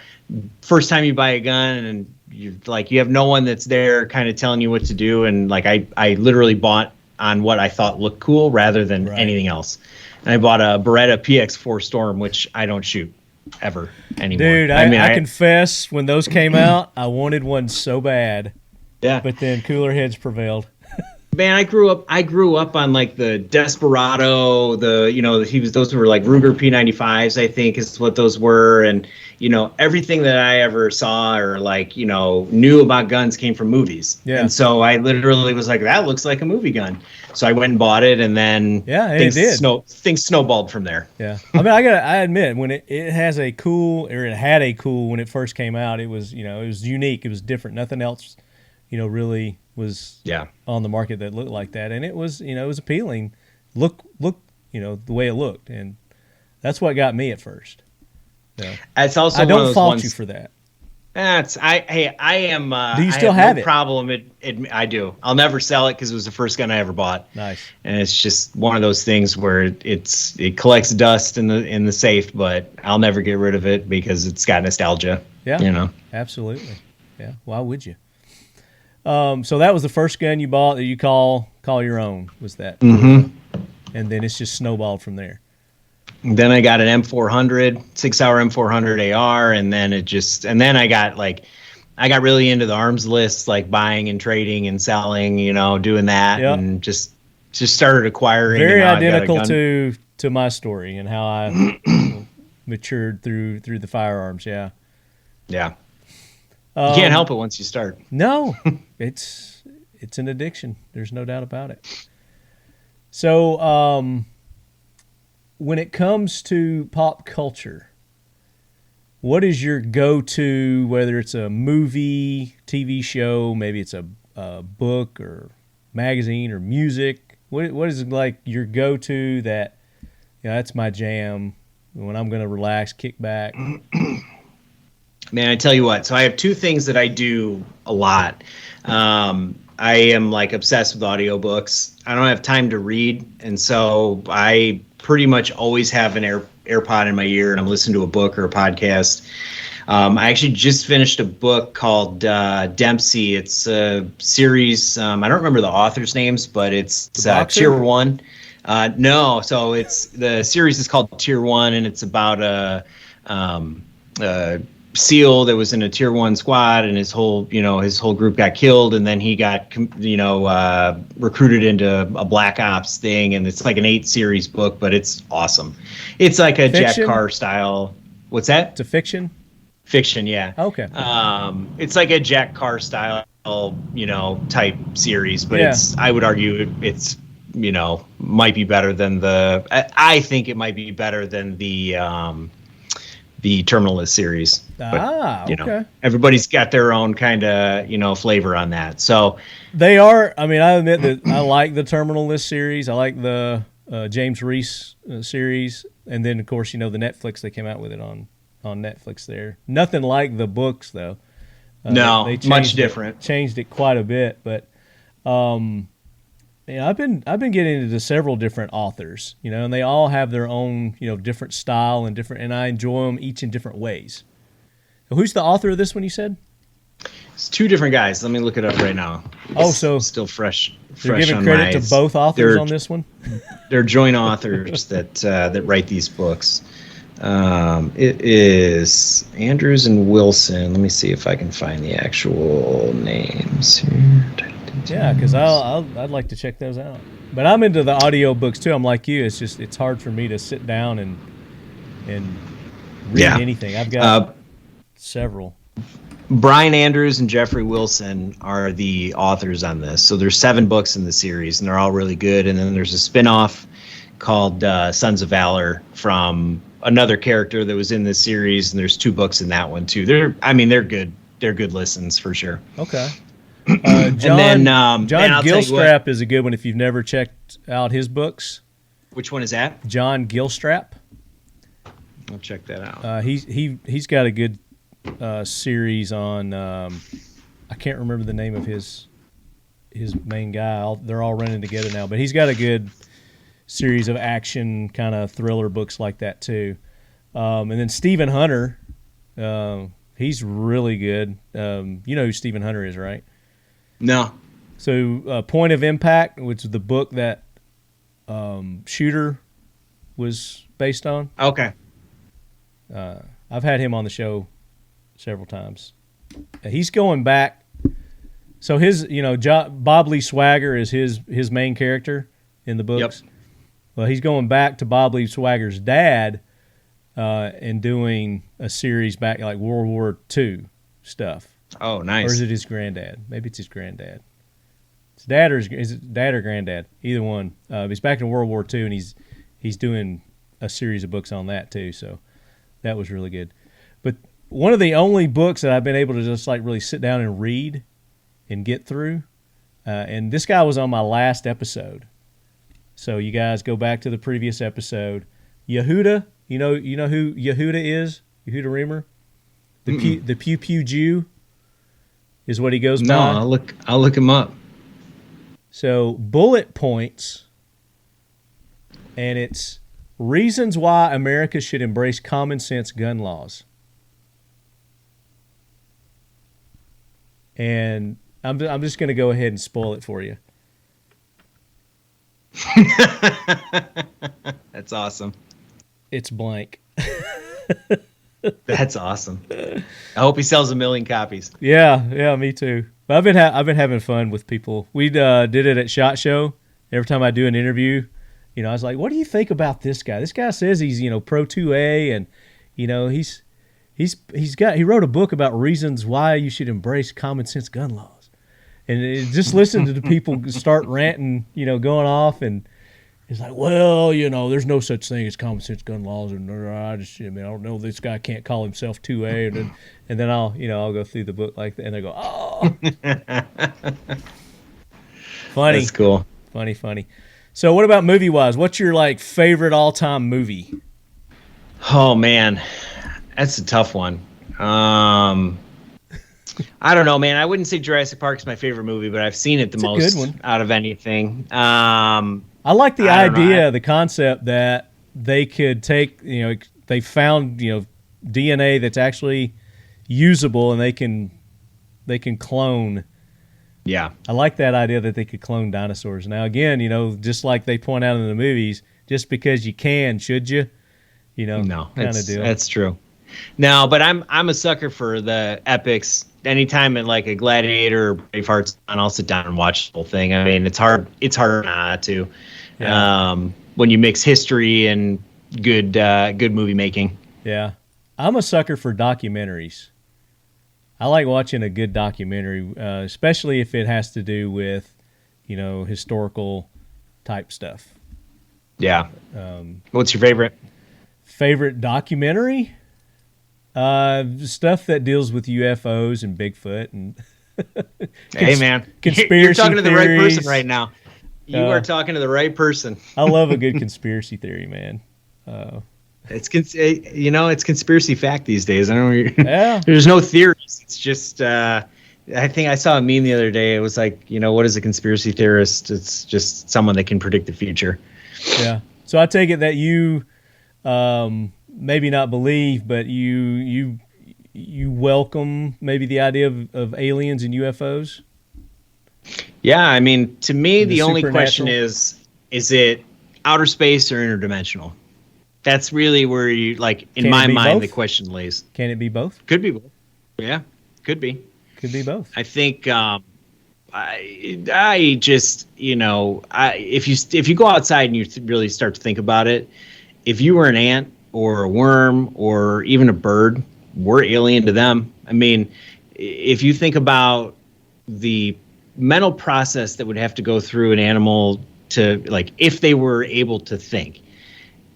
first time you buy a gun and you have no one that's there kind of telling you what to do. And like, I literally bought on what I thought looked cool rather than anything else. And I bought a Beretta PX4 Storm, which I don't shoot ever anymore. Dude, I confess, when those came out, I wanted one so bad. Yeah. But then cooler heads prevailed. Man, I grew up on like the Desperado, those were like Ruger P95s, I think is what those were. And, you know, everything that I ever saw or like, you know, knew about guns came from movies. Yeah. And so I literally was like, that looks like a movie gun. So I went and bought it and then things snowballed from there. Yeah. I mean, I admit when it had a cool when it first came out, it was unique. It was different. Nothing else, really was on the market that looked like that. And it was appealing. Look, the way it looked. And that's what got me at first. Yeah. It's also I one of don't those fault ones, you for that. I am. Do you still have it? Problem. I do. I'll never sell it because it was the first gun I ever bought. Nice. And it's just one of those things where it collects dust in the safe, but I'll never get rid of it because it's got nostalgia. Yeah. Absolutely. Yeah. Why would you? So that was the first gun you bought that you call your own. Was that? Mm-hmm. And then it's just snowballed from there. Then I got an M400, 6-hour M400 AR, and then I got really into the arms list, like buying and trading and selling, doing that, and just started acquiring. Very identical to my story and how I matured through the firearms. Yeah. Yeah. You can't help it once you start. No, it's an addiction. There's no doubt about it. So, when it comes to pop culture, what is your go-to, whether it's a movie, TV show, maybe it's a book or magazine or music? What is like your go-to that, that's my jam when I'm going to relax, kick back? Man, I tell you what. So I have two things that I do a lot. I am like obsessed with audiobooks. I don't have time to read, and so I pretty much always have an AirPod in my ear and I'm listening to a book or a podcast. I actually just finished a book called Dempsey. It's a series. I don't remember the author's names, but it's Tier 1. No, so the series is called Tier 1, and it's about a SEAL that was in a Tier 1 squad, and his whole group got killed, and then he got recruited into a Black Ops thing, and it's like an 8-series book, but it's awesome. It's like a fiction? Jack Carr style. What's that? It's a fiction? Fiction, yeah. Okay. It's like a Jack Carr style, type series, but I would argue it's might be better than I think it might be better than the Terminalist series. But, okay. Everybody's got their own kind of, flavor on that. So they are, I admit that I like the Terminalist series. I like the James Reese series. And then, of course, the Netflix, they came out with it on Netflix there. Nothing like the books, though. No, they much different. Changed it quite a bit. But I've been getting into several different authors, and they all have their own, different style and I enjoy them each in different ways. Who's the author of this one, you said? It's two different guys. Let me look it up right now. So still fresh. You're giving credit to both authors on this one? They're joint authors that write these books. It is Andrews and Wilson. Let me see if I can find the actual names here. Yeah, because I'd like to check those out. But I'm into the audio books too. I'm like you. It's hard for me to sit down and read anything. I've got several. Brian Andrews and Jeffrey Wilson are the authors on this. So there's 7 books in the series, and they're all really good. And then there's a spin-off called Sons of Valor from another character that was in this series, and there's 2 books in that one too. They're good. They're good listens for sure. Okay. John Gilstrap is a good one if you've never checked out his books. Which one is that? John Gilstrap. I'll check that out. He's got a good series on. I can't remember the name of his main guy. They're all running together now, but he's got a good series of action kind of thriller books like that too. And then Stephen Hunter, he's really good. You know who Stephen Hunter is, right? No. So Point of Impact, which is the book that Shooter was based on. Okay. I've had him on the show several times. He's going back. So his, Bob Lee Swagger is his main character in the books. Yep. Well, he's going back to Bob Lee Swagger's dad and doing a series back like World War II stuff. Oh, nice. Or is it his granddad? Maybe it's his granddad. It's dad or is it dad or granddad? Either one. He's back in World War II, and he's doing a series of books on that too. So that was really good. But one of the only books that I've been able to just like really sit down and read and get through, and this guy was on my last episode. So you guys go back to the previous episode. Yehuda, you know who Yehuda is? Yehuda Reamer, the Pew Pew Jew, is what he goes by. No, I'll look him up. So bullet points, and it's reasons why America should embrace common sense gun laws. And I'm just going to go ahead and spoil it for you. That's awesome. It's blank. That's awesome. I hope he sells 1 million copies. Yeah, me too. But I've been having fun with people. We did it at SHOT Show. Every time I do an interview, I was like, "What do you think about this guy? This guy says he's pro 2A, and he wrote a book about reasons why you should embrace common sense gun laws." And just listen to the people start ranting, going off, and it's like, well, there's no such thing as common sense gun laws, and I don't know, this guy can't call himself 2A, and then I'll go through the book like that, and they go, oh, funny, that's cool, funny. So, what about movie wise? What's your favorite all time movie? Oh man, that's a tough one. I don't know, man. I wouldn't say Jurassic Park is my favorite movie, but I've seen it the most out of anything. I like the idea, the concept that they could take, they found, DNA that's actually usable, and they can clone. Yeah. I like that idea that they could clone dinosaurs. Now, again, just like they point out in the movies, just because you can, should you? No, kind of deal. That's true. No, but I'm a sucker for the epics. Anytime at a Gladiator or Braveheart's on, I'll sit down and watch the whole thing. I mean, it's hard not to. Yeah. When you mix history and good movie making. Yeah. I'm a sucker for documentaries. I like watching a good documentary, especially if it has to do with, historical type stuff. Yeah. What's your favorite? Favorite documentary? Stuff that deals with UFOs and Bigfoot and hey man, conspiracy you're talking to the theories. right person right now. You are talking to the right person. I love a good conspiracy theory, man. It's conspiracy fact these days. I don't know. Yeah. There's no theories. It's just I think I saw a meme the other day. It was like, what is a conspiracy theorist? It's just someone that can predict the future. Yeah. So I take it that you maybe not believe, but you welcome maybe the idea of aliens and UFOs? Yeah, I mean, to me, the only question is it outer space or interdimensional? That's really where you, in my mind, the question lays. Can it be both? Could be both. Yeah, could be. Could be both. I think I just, if you go outside and you really start to think about it, if you were an ant or a worm or even a bird, we're alien to them. I mean, if you think about the mental process that would have to go through an animal to, like, if they were able to think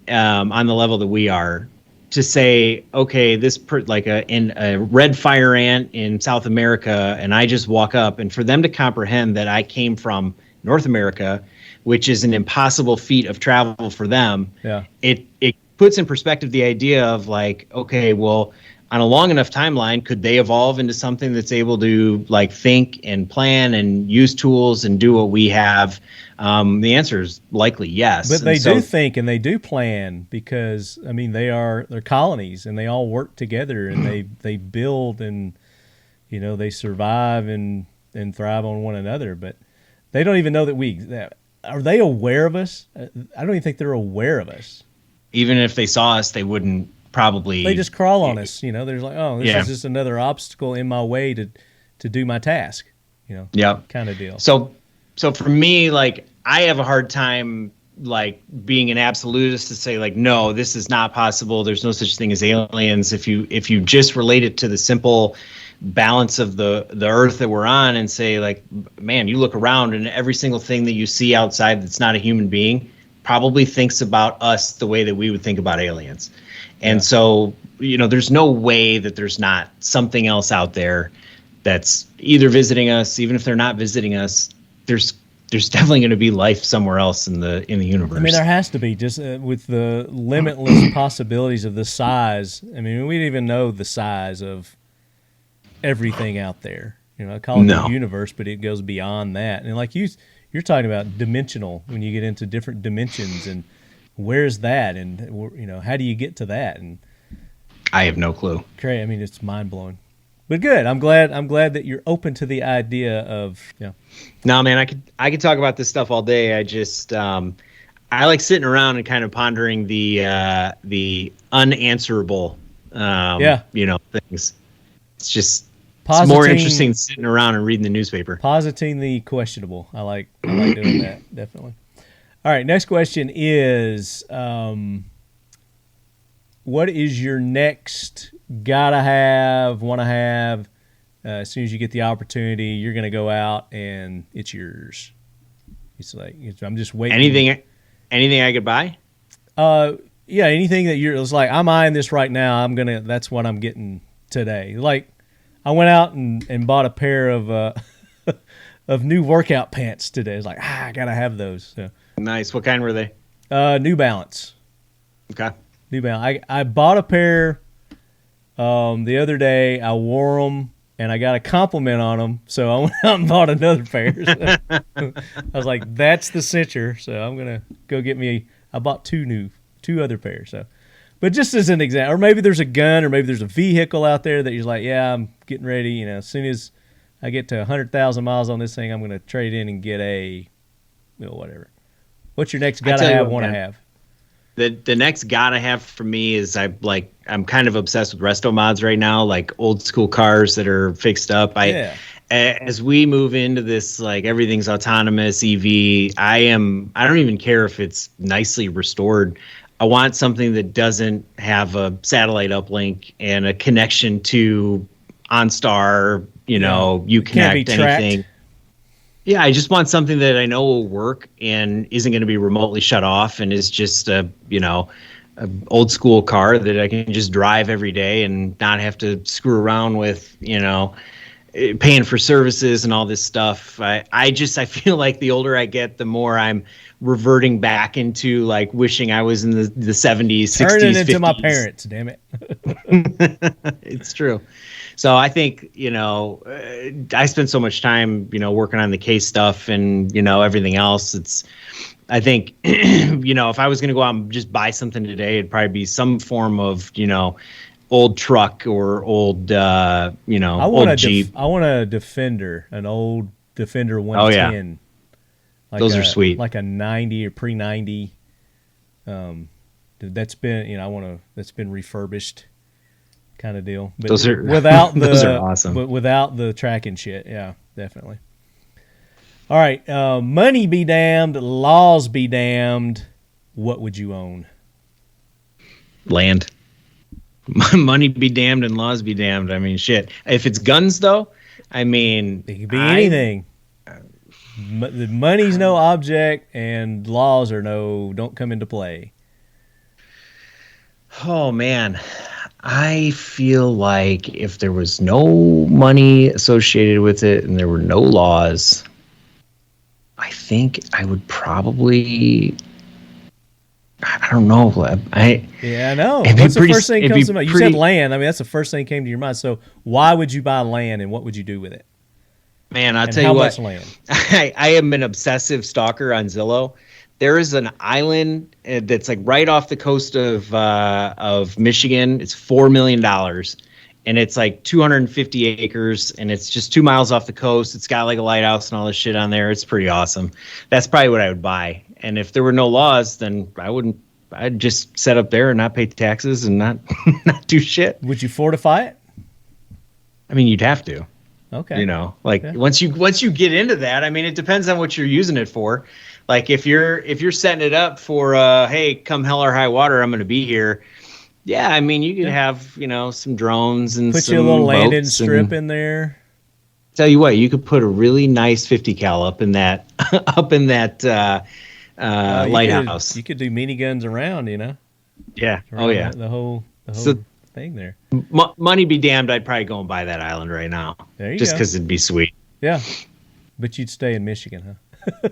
on the level that we are, to say, okay, in a red fire ant in South America, and I just walk up, and for them to comprehend that I came from North America, which is an impossible feat of travel for them. Yeah. It puts in perspective the idea of, like, okay, well, on a long enough timeline, could they evolve into something that's able to, like, think and plan and use tools and do what we have? The answer is likely yes. But they do think and they do plan, because I mean they're colonies and they all work together and they build, and they survive and thrive on one another. But they don't even know that are they aware of us? I don't even think they're aware of us. Even if they saw us, they wouldn't probably. They just crawl on us. There's like, oh, this is just another obstacle in my way to do my task. Kind of deal. So for me, like, I have a hard time, like, being an absolutist to say, like, no, this is not possible. There's no such thing as aliens. If you just relate it to the simple balance of the earth that we're on and say, like, man, you look around and every single thing that you see outside that's not a human being probably thinks about us the way that we would think about aliens. And so, there's no way that there's not something else out there that's either visiting us. Even if they're not visiting us, there's definitely going to be life somewhere else in the universe. I mean, there has to be, just with the limitless possibilities of the size. I mean, we don't even know the size of everything out there. I call it the universe, but it goes beyond that. And like you're talking about dimensional, when you get into different dimensions, and where's that, and how do you get to that? And I have no clue. I mean, it's mind blowing. But good. I'm glad that you're open to the idea of. No, man, I could talk about this stuff all day. I just I like sitting around and kind of pondering the unanswerable things. It's just it's more interesting than sitting around and reading the newspaper. Positing the questionable. I like doing that, definitely. All right, next question is what is your next gotta have, wanna have, as soon as you get the opportunity, you're going to go out and it's yours? It's like, I'm just waiting. Anything I could buy? Yeah, anything that it's like, I'm eyeing this right now. That's what I'm getting today. Like, I went out and bought a pair of of new workout pants today. It's like, I got to have those. So. Nice. What kind were they? New Balance. Okay. New Balance. I bought a pair the other day. I wore them, and I got a compliment on them, so I went out and bought another pair. So I was like, that's the cincher, so I'm going to go get me I bought two other pairs. So, but just as an example, or maybe there's a gun, or maybe there's a vehicle out there that you're like, yeah, I'm getting ready. As soon as I get to 100,000 miles on this thing, I'm going to trade in and get whatever. What's your next gotta have, want to have? The next gotta have for me is I'm kind of obsessed with resto mods right now, like old school cars that are fixed up. As we move into this, like, everything's autonomous EV, I don't even care if it's nicely restored. I want something that doesn't have a satellite uplink and a connection to OnStar, Uconnect, anything. Yeah, I just want something that I know will work and isn't going to be remotely shut off, and is just a old school car that I can just drive every day and not have to screw around with, paying for services and all this stuff. I feel like the older I get, the more I'm reverting back into, like, wishing I was in the 70s, 60s, Turning into 50s. my parents, damn it. It's true. So I think, I spend so much time, working on the case stuff and, everything else. I think, if I was going to go out and just buy something today, it'd probably be some form of, old truck or old, old Jeep. I want a Defender, an old Defender 110. Like those are sweet. Like a 90 or pre-90. That's been, that's been refurbished. Kind of deal, but those are awesome. But without the tracking shit, yeah, definitely. All right, money be damned, laws be damned. What would you own? Land. Money be damned and laws be damned. I mean, shit. If it's guns, though, I mean, It could be anything. The money's no object, and laws don't come into play. Oh man, I feel like if there was no money associated with it and there were no laws, I think I would probably. I don't know. I know. What's the first thing that comes to mind? You said land. I mean, that's the first thing that came to your mind. So why would you buy land, and what would you do with it? Man, I'll tell you what. How much land? I am an obsessive stalker on Zillow. There is an island that's like right off the coast of Michigan. It's $4 million, and it's like 250 acres, and it's just 2 miles off the coast. It's got like a lighthouse and all this shit on there. It's pretty awesome. That's probably what I would buy. And if there were no laws, then I wouldn't. I'd just set up there and not pay taxes and not do shit. Would you fortify it? I mean, you'd have to. Okay. Once you get into that, I mean, it depends on what you're using it for. Like if you're setting it up for hey, come hell or high water, I'm going to be here. Yeah, I mean, you could have some drones and put some you a little landing boats strip in there. Tell you what, you could put a really nice 50 cal up in that lighthouse. You could do miniguns around, Yeah. Around the whole thing there. Money be damned, I'd probably go and buy that island right now. There you just go. because it'd be sweet. Yeah. But you'd stay in Michigan, huh?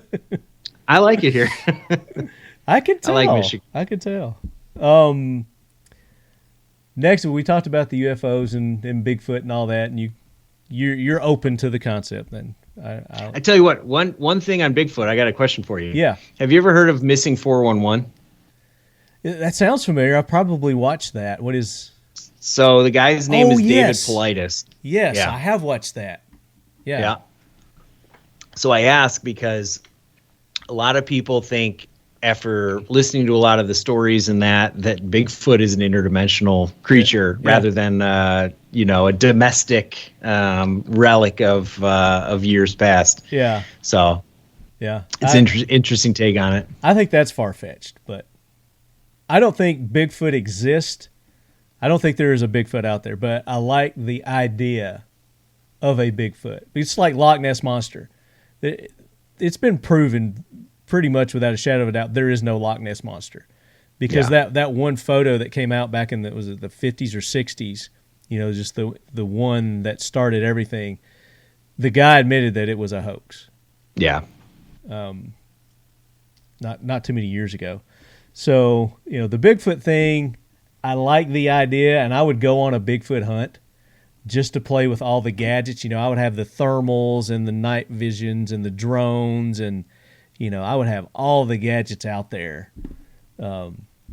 I like it here. I could tell. I like Michigan. I could tell. Next, we talked about the UFOs and Bigfoot and all that, and you're open to the concept then. I tell you what, one thing on Bigfoot, I got a question for you. Yeah. Have you ever heard of Missing 411? That sounds familiar. I probably watched that. What is? So the guy's name is yes. David Paulides. Yes, Yeah. I have watched that. Yeah. So I ask because a lot of people think, after listening to a lot of the stories and that Bigfoot is an interdimensional creature rather than a domestic relic of years past. Yeah. So yeah, it's interesting take on it. I think that's far-fetched, but I don't think Bigfoot exists. I don't think there is a Bigfoot out there, but I like the idea of a Bigfoot. It's like Loch Ness Monster. It's been proven pretty much without a shadow of a doubt there is no Loch Ness Monster, because that one photo that came out back in the 50s or 60s, just the one that started everything, the guy admitted that it was a hoax. Yeah. Not too many years ago. So, the Bigfoot thing, I like the idea, and I would go on a Bigfoot hunt just to play with all the gadgets. I would have the thermals and the night visions and the drones, and I would have all the gadgets out there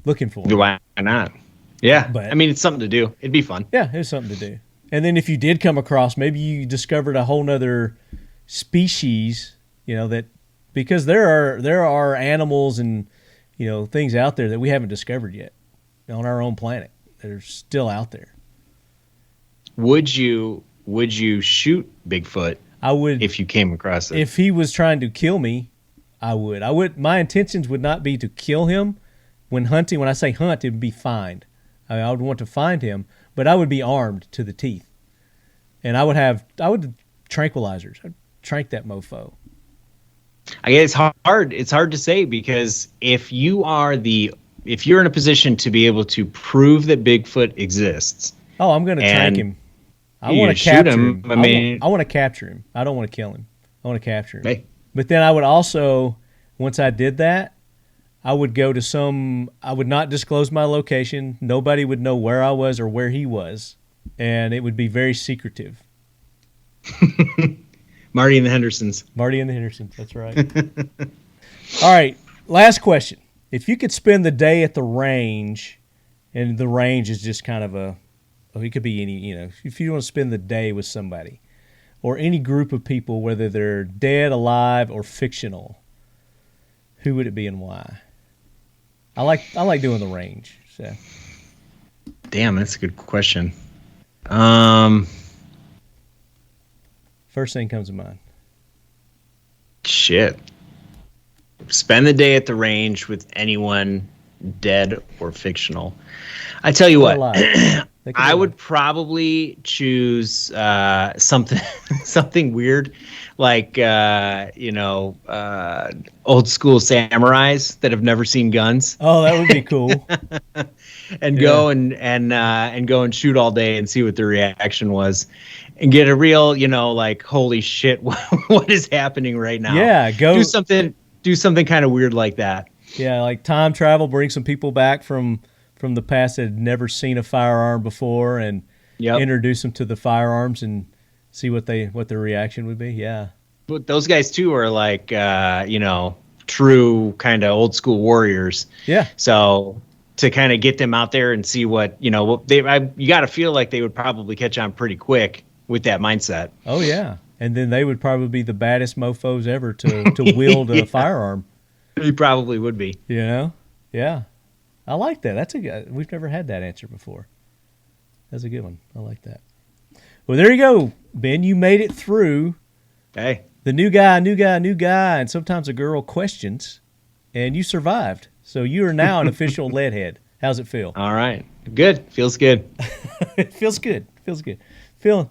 looking for them. Why not? Yeah. But, I mean, it's something to do. It'd be fun. Yeah, it's something to do. And then if you did come across, maybe you discovered a whole nother species, that because there are animals and, things out there that we haven't discovered yet on our own planet. They're still out there. Would you shoot Bigfoot? I would. If you came across it. If he was trying to kill me, I would. My intentions would not be to kill him. When hunting, when I say hunt, it would be find. I would want to find him, but I would be armed to the teeth, and I would tranquilizers. I'd trank that mofo. I guess it's hard. It's hard to say, because if you're in a position to be able to prove that Bigfoot exists. Oh, I'm going to trank him. I want to capture him. I want to capture him. I don't want to kill him. I want to capture him. Hey. But then I would also, once I did that, I would go to I would not disclose my location. Nobody would know where I was or where he was. And it would be very secretive. Marty and the Hendersons. Marty and the Hendersons, that's right. All right, last question. If you could spend the day at the range, and the range is just kind of it could be any, if you want to spend the day with somebody, or any group of people, whether they're dead, alive, or fictional, who would it be and why? I like doing the range. So. Damn, that's a good question. First thing comes to mind. Shit. Spend the day at the range with anyone, dead or fictional. I tell you what, I would probably choose something something weird, like old school samurais that have never seen guns. Oh, that would be cool. And go and go and shoot all day and see what the reaction was, and get a real, like, holy shit, what is happening right now? Yeah, do something kind of weird like that. Yeah, like time travel, bring some people back from the past that had never seen a firearm before, and introduce them to the firearms and see what their reaction would be. Yeah. But those guys too are like true kind of old school warriors. Yeah. So to kind of get them out there and see what you got to feel like they would probably catch on pretty quick with that mindset. Oh yeah, and then they would probably be the baddest mofo's ever to wield a firearm. He probably would be. Yeah. I like that. We've never had that answer before. That's a good one. I like that. Well, there you go, Ben. You made it through. Hey. The new guy, and sometimes a girl questions, and you survived. So you are now an official leadhead. How's it feel? All right. Good. Feels good. It feels good. Feeling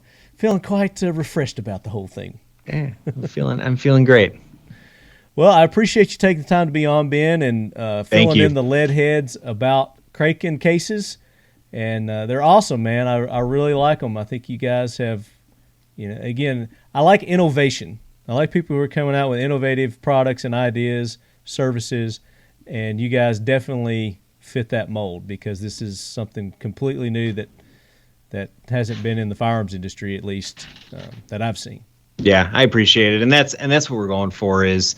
quite refreshed about the whole thing. Yeah, I'm feeling great. Well, I appreciate you taking the time to be on, Ben, and filling in the lead heads about KRAKEN Cases. And they're awesome, man. I really like them. I think you guys have, again, I like innovation. I like people who are coming out with innovative products and ideas, services, and you guys definitely fit that mold, because this is something completely new that hasn't been in the firearms industry, at least that I've seen. Yeah, I appreciate it, and that's what we're going for, is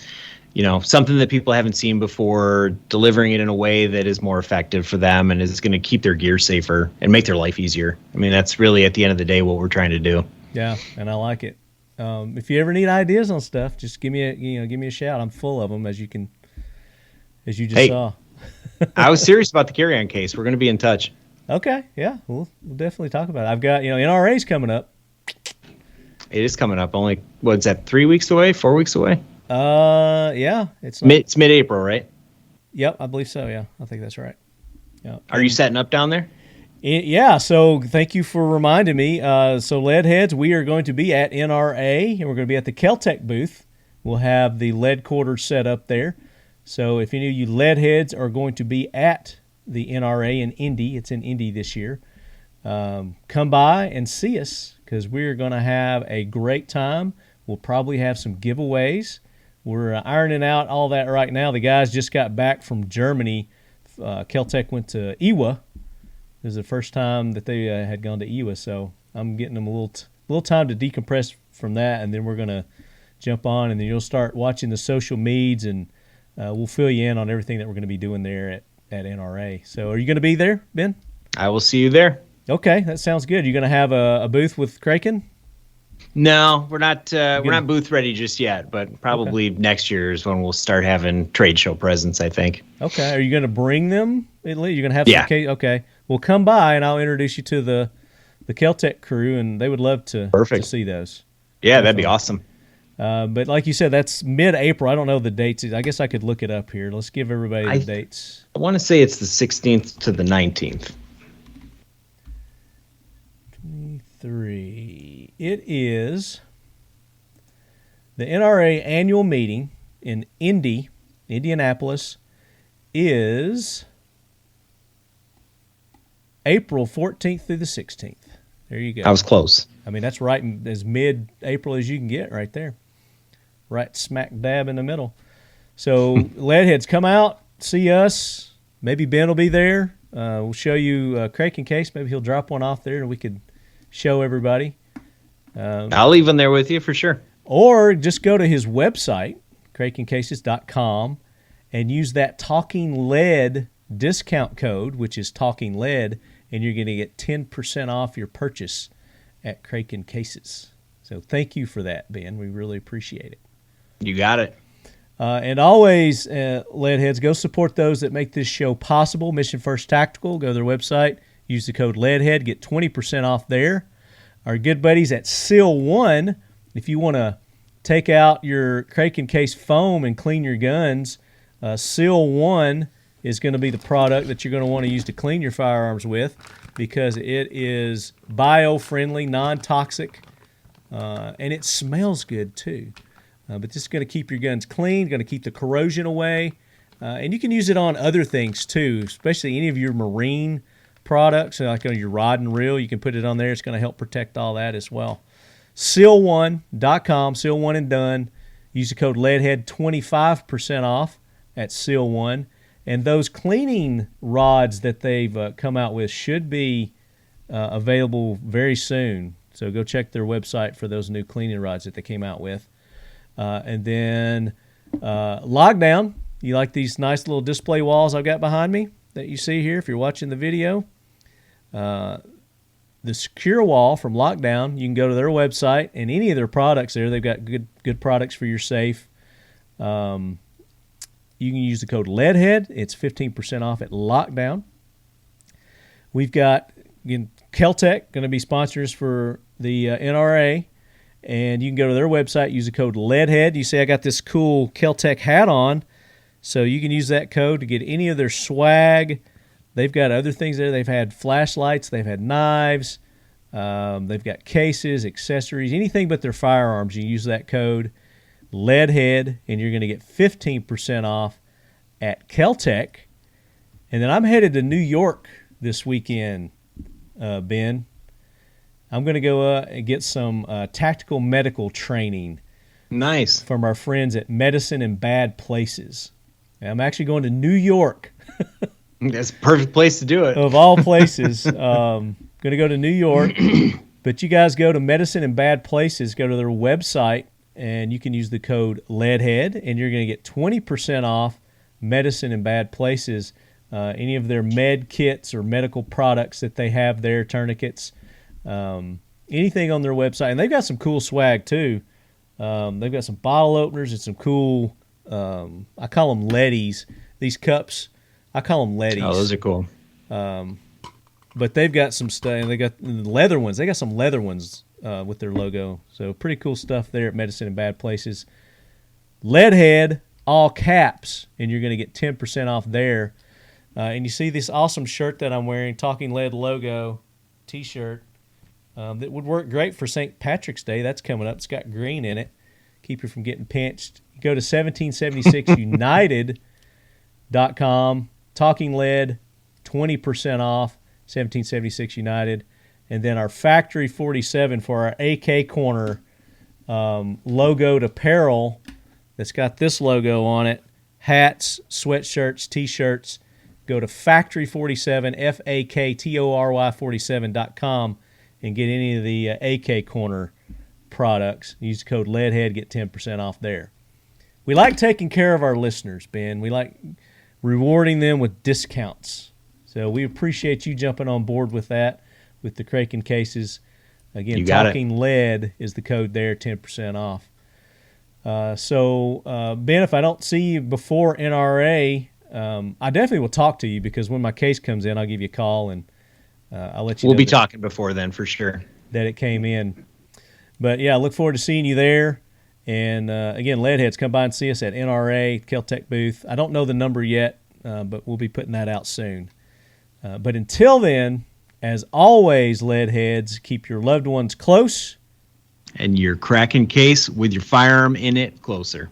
something that people haven't seen before, delivering it in a way that is more effective for them and is going to keep their gear safer and make their life easier. I mean, that's really, at the end of the day, what we're trying to do. Yeah, and I like it. If you ever need ideas on stuff, just give me a shout. I'm full of them, as you just saw. I was serious about the carry-on case. We're going to be in touch. Okay, yeah, we'll definitely talk about it. I've got NRA's coming up. It is coming up. Only, what's that, 3 weeks away, 4 weeks away? Yeah, it's mid-April, right? Yep, I believe so. Yeah, I think that's right. Yeah. Are you setting up down there? Yeah, so thank you for reminding me. So Leadheads, we are going to be at NRA, and we're going to be at the Keltec booth. We'll have the lead quarters set up there. So if any of you Leadheads are going to be at the NRA in Indy, it's in Indy this year, come by and see us, because we're going to have a great time. We'll probably have some giveaways. We're ironing out all that right now. The guys just got back from Germany. Keltec went to Ewa. This is the first time that they had gone to Ewa, so I'm getting them a little time to decompress from that, and then we're going to jump on, and then you'll start watching the social medias, and we'll fill you in on everything that we're going to be doing there at NRA. So are you going to be there, Ben? I will see you there. Okay, that sounds good. You're going to have a booth with KRAKEN? No, we're not booth ready just yet, but probably next year is when we'll start having trade show presence, I think. Okay. Are you going to bring them? You're going to have some case? Okay. Well, come by and I'll introduce you to the Keltec crew, and they would love to see those. Yeah, that'd be awesome. But like you said, that's mid-April. I don't know the dates. I guess I could look it up here. Let's give everybody the dates. I want to say it's the 16th to the 19th. 23. It is the NRA annual meeting in Indy, Indianapolis, is April 14th through the 16th. There you go. I was close. I mean, that's right as mid-April as you can get right there. Right smack dab in the middle. So, Leadheads, come out, see us. Maybe Ben will be there. We'll show you a KRAKEN case. Maybe he'll drop one off there and we could show everybody. I'll leave them there with you for sure. Or just go to his website, KRAKENcases.com, and use that Talking Lead discount code, which is Talking Lead, and you're going to get 10% off your purchase at KRAKEN Cases. So thank you for that, Ben. We really appreciate it. You got it. And always, Leadheads, go support those that make this show possible. Mission First Tactical, go to their website, use the code Leadhead, get 20% off there. Our good buddies at Seal One, if you want to take out your KRAKEN case foam and clean your guns, Seal One is going to be the product that you're going to want to use to clean your firearms with. because it is bio-friendly, non-toxic, and it smells good too. But this is going to keep your guns clean, going to keep the corrosion away, and you can use it on other things too, especially any of your marine products, like on your rod and reel. You can put it on there. It's going to help protect all that as well. Seal1.com, Seal One and Done. Use the code LEADHEAD, 25% off at Seal One. And those cleaning rods that they've come out with should be available very soon. So go check their website for those new cleaning rods that they came out with. And then Lockdown. You like these nice little display walls I've got behind me that you see here if you're watching the video? The Secure Wall from Lockdown, you can go to their website and any of their products there. They've got good products for your safe. You can use the code LEADHEAD. It's 15% off at Lockdown. We've got Keltec going to be sponsors for the NRA, and you can go to their website, use the code LEADHEAD. You say, I got this cool Keltec hat on, so you can use that code to get any of their swag. They've got other things there. They've had flashlights. They've had knives. They've got cases, accessories, anything but their firearms. You can use that code LEADHEAD, and you're going to get 15% off at Keltec. And then I'm headed to New York this weekend, Ben. I'm going to go and get some tactical medical training. Nice. From our friends at Medicine in Bad Places. And I'm actually going to New York. That's a perfect place to do it. Of all places. Going to go to New York. But you guys go to Medicine in Bad Places, go to their website, and you can use the code LEADHEAD, and you're going to get 20% off Medicine in Bad Places. Any of their med kits or medical products that they have there, tourniquets, anything on their website. And they've got some cool swag too. They've got some bottle openers and some cool, I call them leadies. These cups, I call them leadies. Oh, those are cool. But they've got some stuff, and they got leather ones. They got some leather ones with their logo. So pretty cool stuff there at Medicine in Bad Places. Leadhead, all caps, and you're going to get 10% off there. And you see this awesome shirt that I'm wearing, Talking Lead logo T-shirt. That would work great for St. Patrick's Day. That's coming up. It's got green in it. Keep you from getting pinched. Go to 1776united.com. Talking Lead, 20% off, 1776 United. And then our Factory 47 for our AK Corner logoed apparel that's got this logo on it. Hats, sweatshirts, T-shirts. Go to Factory 47, FAKTORY47.com and get any of the AK Corner products. Use the code LEADHEAD, get 10% off there. We like taking care of our listeners, Ben. We like rewarding them with discounts. So we appreciate you jumping on board with that, with the KRAKEN Cases. Again, Talking Lead is the code there, 10% off. So, Ben, if I don't see you before NRA, I definitely will talk to you, because when my case comes in, I'll give you a call and I'll let you know. We'll be talking before then for sure. That it came in. But yeah, I look forward to seeing you there. And again, Leadheads, come by and see us at NRA, Keltec booth. I don't know the number yet, but we'll be putting that out soon. But until then, as always, Leadheads, keep your loved ones close. And your KRAKEN case with your firearm in it closer.